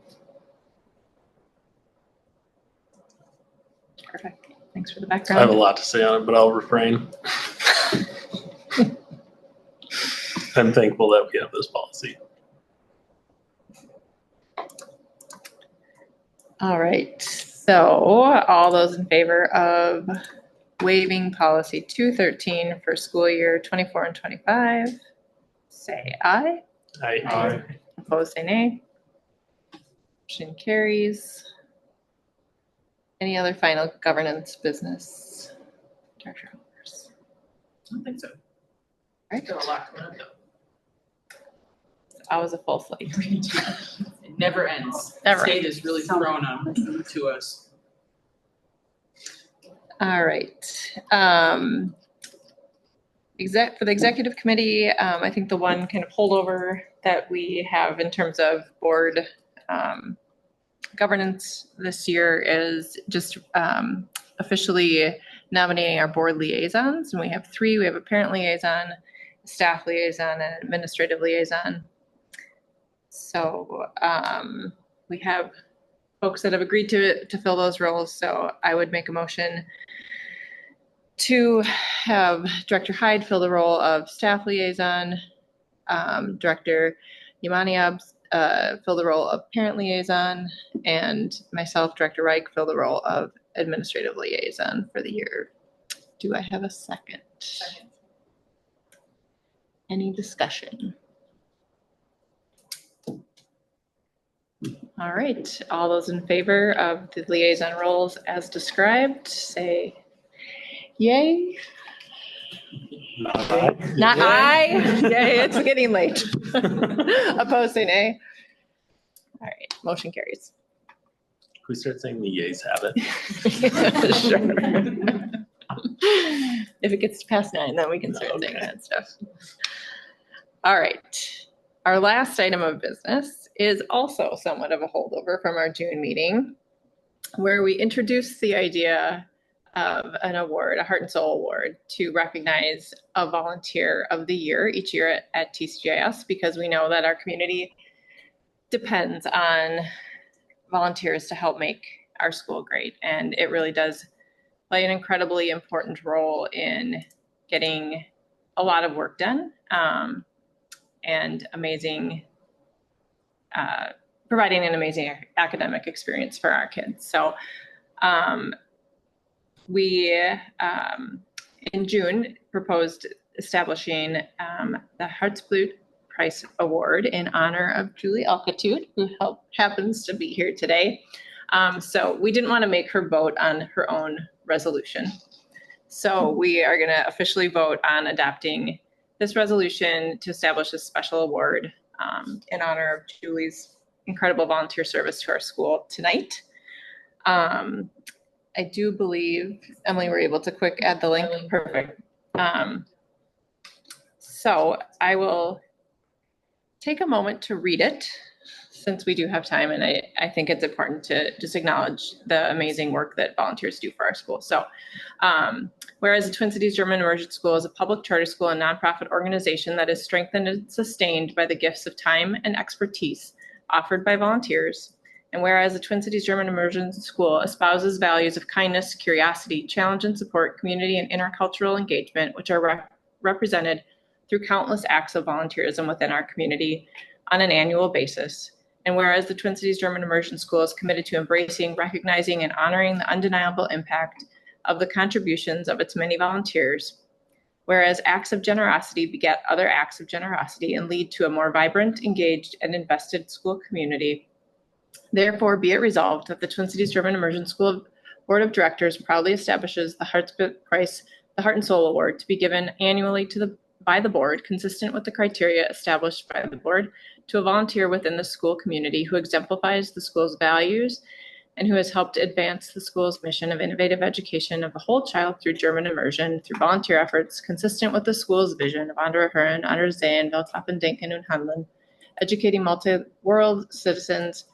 Speaker 11: Perfect. Thanks for the
Speaker 9: I have a
Speaker 11: background.
Speaker 9: lot to say on it, but I'll refrain. I'm thankful that we have this policy.
Speaker 11: All right. So all those in favor of waiving policy 213 for school year 24 and 25, say aye.
Speaker 9: Aye.
Speaker 11: Opposed, say nay. Motion carries. Any other final governance business? Director Holders.
Speaker 1: I don't think so.
Speaker 11: Right.
Speaker 1: Got a lot coming up though.
Speaker 11: It's always a full slate.
Speaker 1: It never ends.
Speaker 11: Never
Speaker 1: State is really thrown on to us.
Speaker 11: All right. For the executive committee, I think the one kind of holdover that we have in terms of board governance this year is just officially nominating our board liaisons. And we have 3. We have a parent liaison, staff liaison, and administrative liaison. So we have folks that have agreed to fill those roles. So I would make a motion to have Director Hyde fill the role of staff liaison, Director Yamaniab fill the role of parent liaison, and myself, Director Reich, fill the role of administrative liaison for the year. Do I have a second? Any discussion? All right, all those in favor of the liaison roles as described, say yay.
Speaker 9: Not aye.
Speaker 11: Not aye. Yay, it's getting late. Opposed, say nay. All right, motion carries.
Speaker 9: Can we start saying the yays have it?
Speaker 11: Sure. If it gets past 9, then we can start saying that stuff. All right. Our last item of business is also somewhat of a holdover from our June meeting, where we introduced the idea of an award, a Heart and Soul Award, to recognize a volunteer of the year each year at TCGIS, because we know that our community depends on volunteers to help make our school great. And it really does play an incredibly important role in getting a lot of work done and providing an amazing academic experience for our kids. So we, in June, proposed establishing the Heartsblut Prize Award in honor of Julie Alcatude, who happens to be here today. So we didn't want to make her vote on her own resolution. So we are going to officially vote on adopting this resolution to establish a special award in honor of Julie's incredible volunteer service to our school tonight. I do believe, Emily, we're able to quick add the link. Perfect. So I will take a moment to read it, since we do have time, and I think it's important to just acknowledge the amazing work that volunteers do for our school. So whereas the Twin Cities German Immersion School is a public charter school and nonprofit organization that is strengthened and sustained by the gifts of time and expertise offered by volunteers, and whereas the Twin Cities German Immersion School espouses values of kindness, curiosity, challenge and support, community and intercultural engagement, which are represented through countless acts of volunteerism within our community on an annual basis. And whereas the Twin Cities German Immersion School is committed to embracing, recognizing, and honoring the undeniable impact of the contributions of its many volunteers, whereas acts of generosity beget other acts of generosity and lead to a more vibrant, engaged, and invested school community, therefore be it resolved that the Twin Cities German Immersion School Board of Directors proudly establishes the Heartsblut Prize, the Heart and Soul Award, to be given annually by the board, consistent with the criteria established by the board, to a volunteer within the school community who exemplifies the school's values and who has helped advance the school's mission of innovative education of the whole child through German immersion, through volunteer efforts consistent with the school's vision of Andere Herren, Andere Sehen, Welthafen, Denken und Handeln, educating multi-world citizens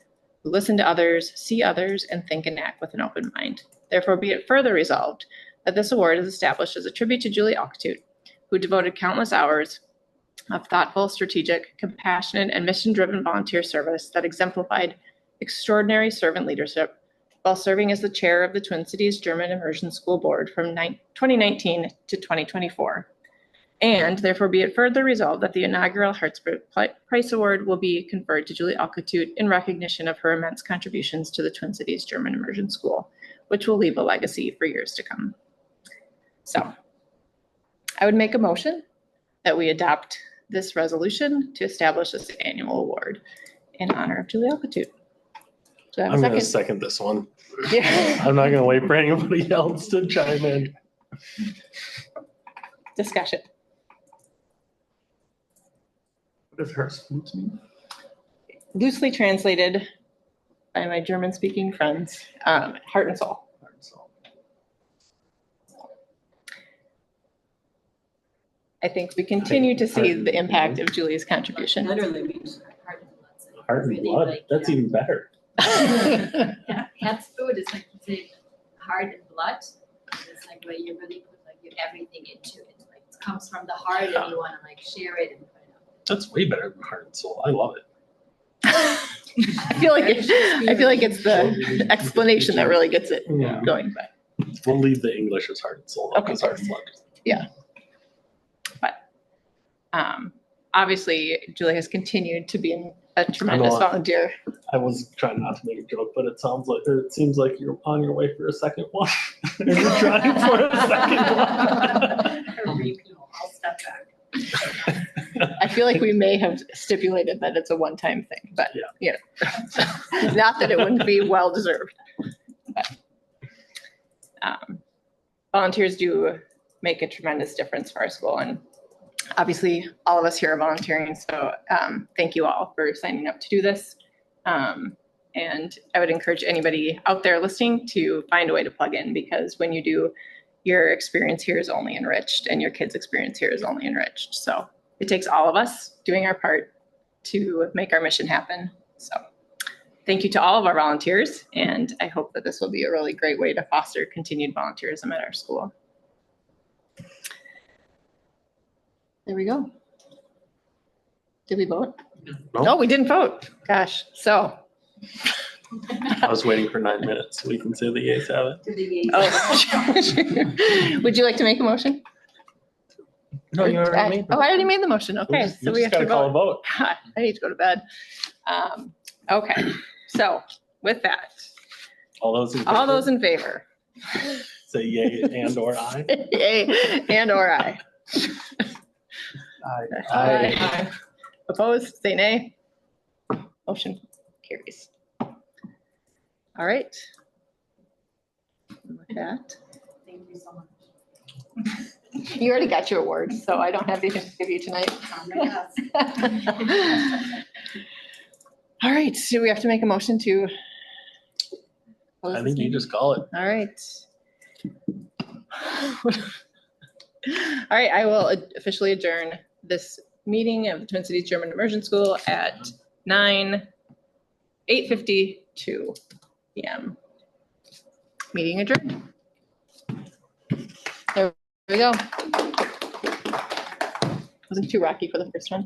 Speaker 11: who listen to others, see others, and think and act with an open mind. Therefore, be it further resolved that this award is established as a tribute to Julie Alcatude, who devoted countless hours of thoughtful, strategic, compassionate, and mission-driven volunteer service that exemplified extraordinary servant leadership while serving as the chair of the Twin Cities German Immersion School Board from 2019 to 2024. And therefore be it further resolved that the inaugural Hartsbrit Prize Award will be conferred to Julie Alcatute in recognition of her immense contributions to the Twin Cities German Immersion School, which will leave a legacy for years to come. So I would make a motion that we adopt this resolution to establish this annual award in honor of Julie Alcatute. Do I have a
Speaker 9: I'm going to
Speaker 11: second?
Speaker 9: second this one.
Speaker 11: Yeah.
Speaker 9: I'm not going to wait for anybody else to chime in.
Speaker 11: Discussion.
Speaker 9: What does Herzblut mean?
Speaker 11: Loosely translated by my German-speaking friends, heart and soul.
Speaker 9: Heart and soul.
Speaker 11: I think we continue to see the impact of Julie's contribution.
Speaker 12: Literally, we just
Speaker 9: Heart and
Speaker 7: Really,
Speaker 9: blood.
Speaker 7: like,
Speaker 9: That's
Speaker 7: yeah.
Speaker 9: even better.
Speaker 7: Yeah, Herzblut is like you say, heart and blood. It's like where you really put like your everything into it. Like it comes from the heart and you want to like share it and put it out.
Speaker 9: That's way better than heart and soul. I love it.
Speaker 11: I feel like it's the explanation that really gets it
Speaker 9: Yeah.
Speaker 11: going. But
Speaker 9: We'll leave the English as heart and soul.
Speaker 11: Okay.
Speaker 9: Because heart and blood.
Speaker 11: obviously, Julie has continued to be a tremendous
Speaker 9: I know.
Speaker 11: volunteer.
Speaker 9: I was trying not to make a joke, but it seems like you're on your way for a second one. You're trying for a second one.
Speaker 7: I'll step back.
Speaker 11: I feel like we may have stipulated that it's a one-time thing, but you know, not that it wouldn't be well-deserved. But, volunteers do make a tremendous difference for our school, and obviously all of us here are volunteering. So thank you all for signing up to do this. And I would encourage anybody out there listening to find a way to plug in, because when you do, your experience here is only enriched and your kids' experience here is only enriched. So it takes all of us doing our part to make our mission happen. So thank you to all of our volunteers, and I hope that this will be a really great way to foster continued volunteerism at our school. There we go. Did we vote?
Speaker 9: No.
Speaker 11: No, we didn't vote. Gosh, so.
Speaker 9: I was waiting for 9 minutes so we can say the yeas have it.
Speaker 12: To the yeas.
Speaker 11: Oh. Would you like to make a motion?
Speaker 9: No, you already made
Speaker 11: I already made the motion. Okay, so we have to
Speaker 9: call a
Speaker 11: vote.
Speaker 9: vote.
Speaker 11: God, I need to go to bed. Okay, so with that,
Speaker 9: All those in favor?
Speaker 11: all those in favor?
Speaker 9: Say yay and or aye.
Speaker 11: Yay, and or aye.
Speaker 9: Aye.
Speaker 11: Opposed, say nay. Motion carries. All right. And with that,
Speaker 12: Thank you so much.
Speaker 11: you already got your award, so I don't have anything to give you tonight. All right, do we have to make a motion to? close
Speaker 9: I
Speaker 11: this
Speaker 9: think you
Speaker 11: meeting?
Speaker 9: just call it.
Speaker 11: All right. All right, I will officially adjourn this meeting of the Twin Cities German Immersion School at 8:52 p.m. Meeting adjourned. There we go. Wasn't too rocky for the first one.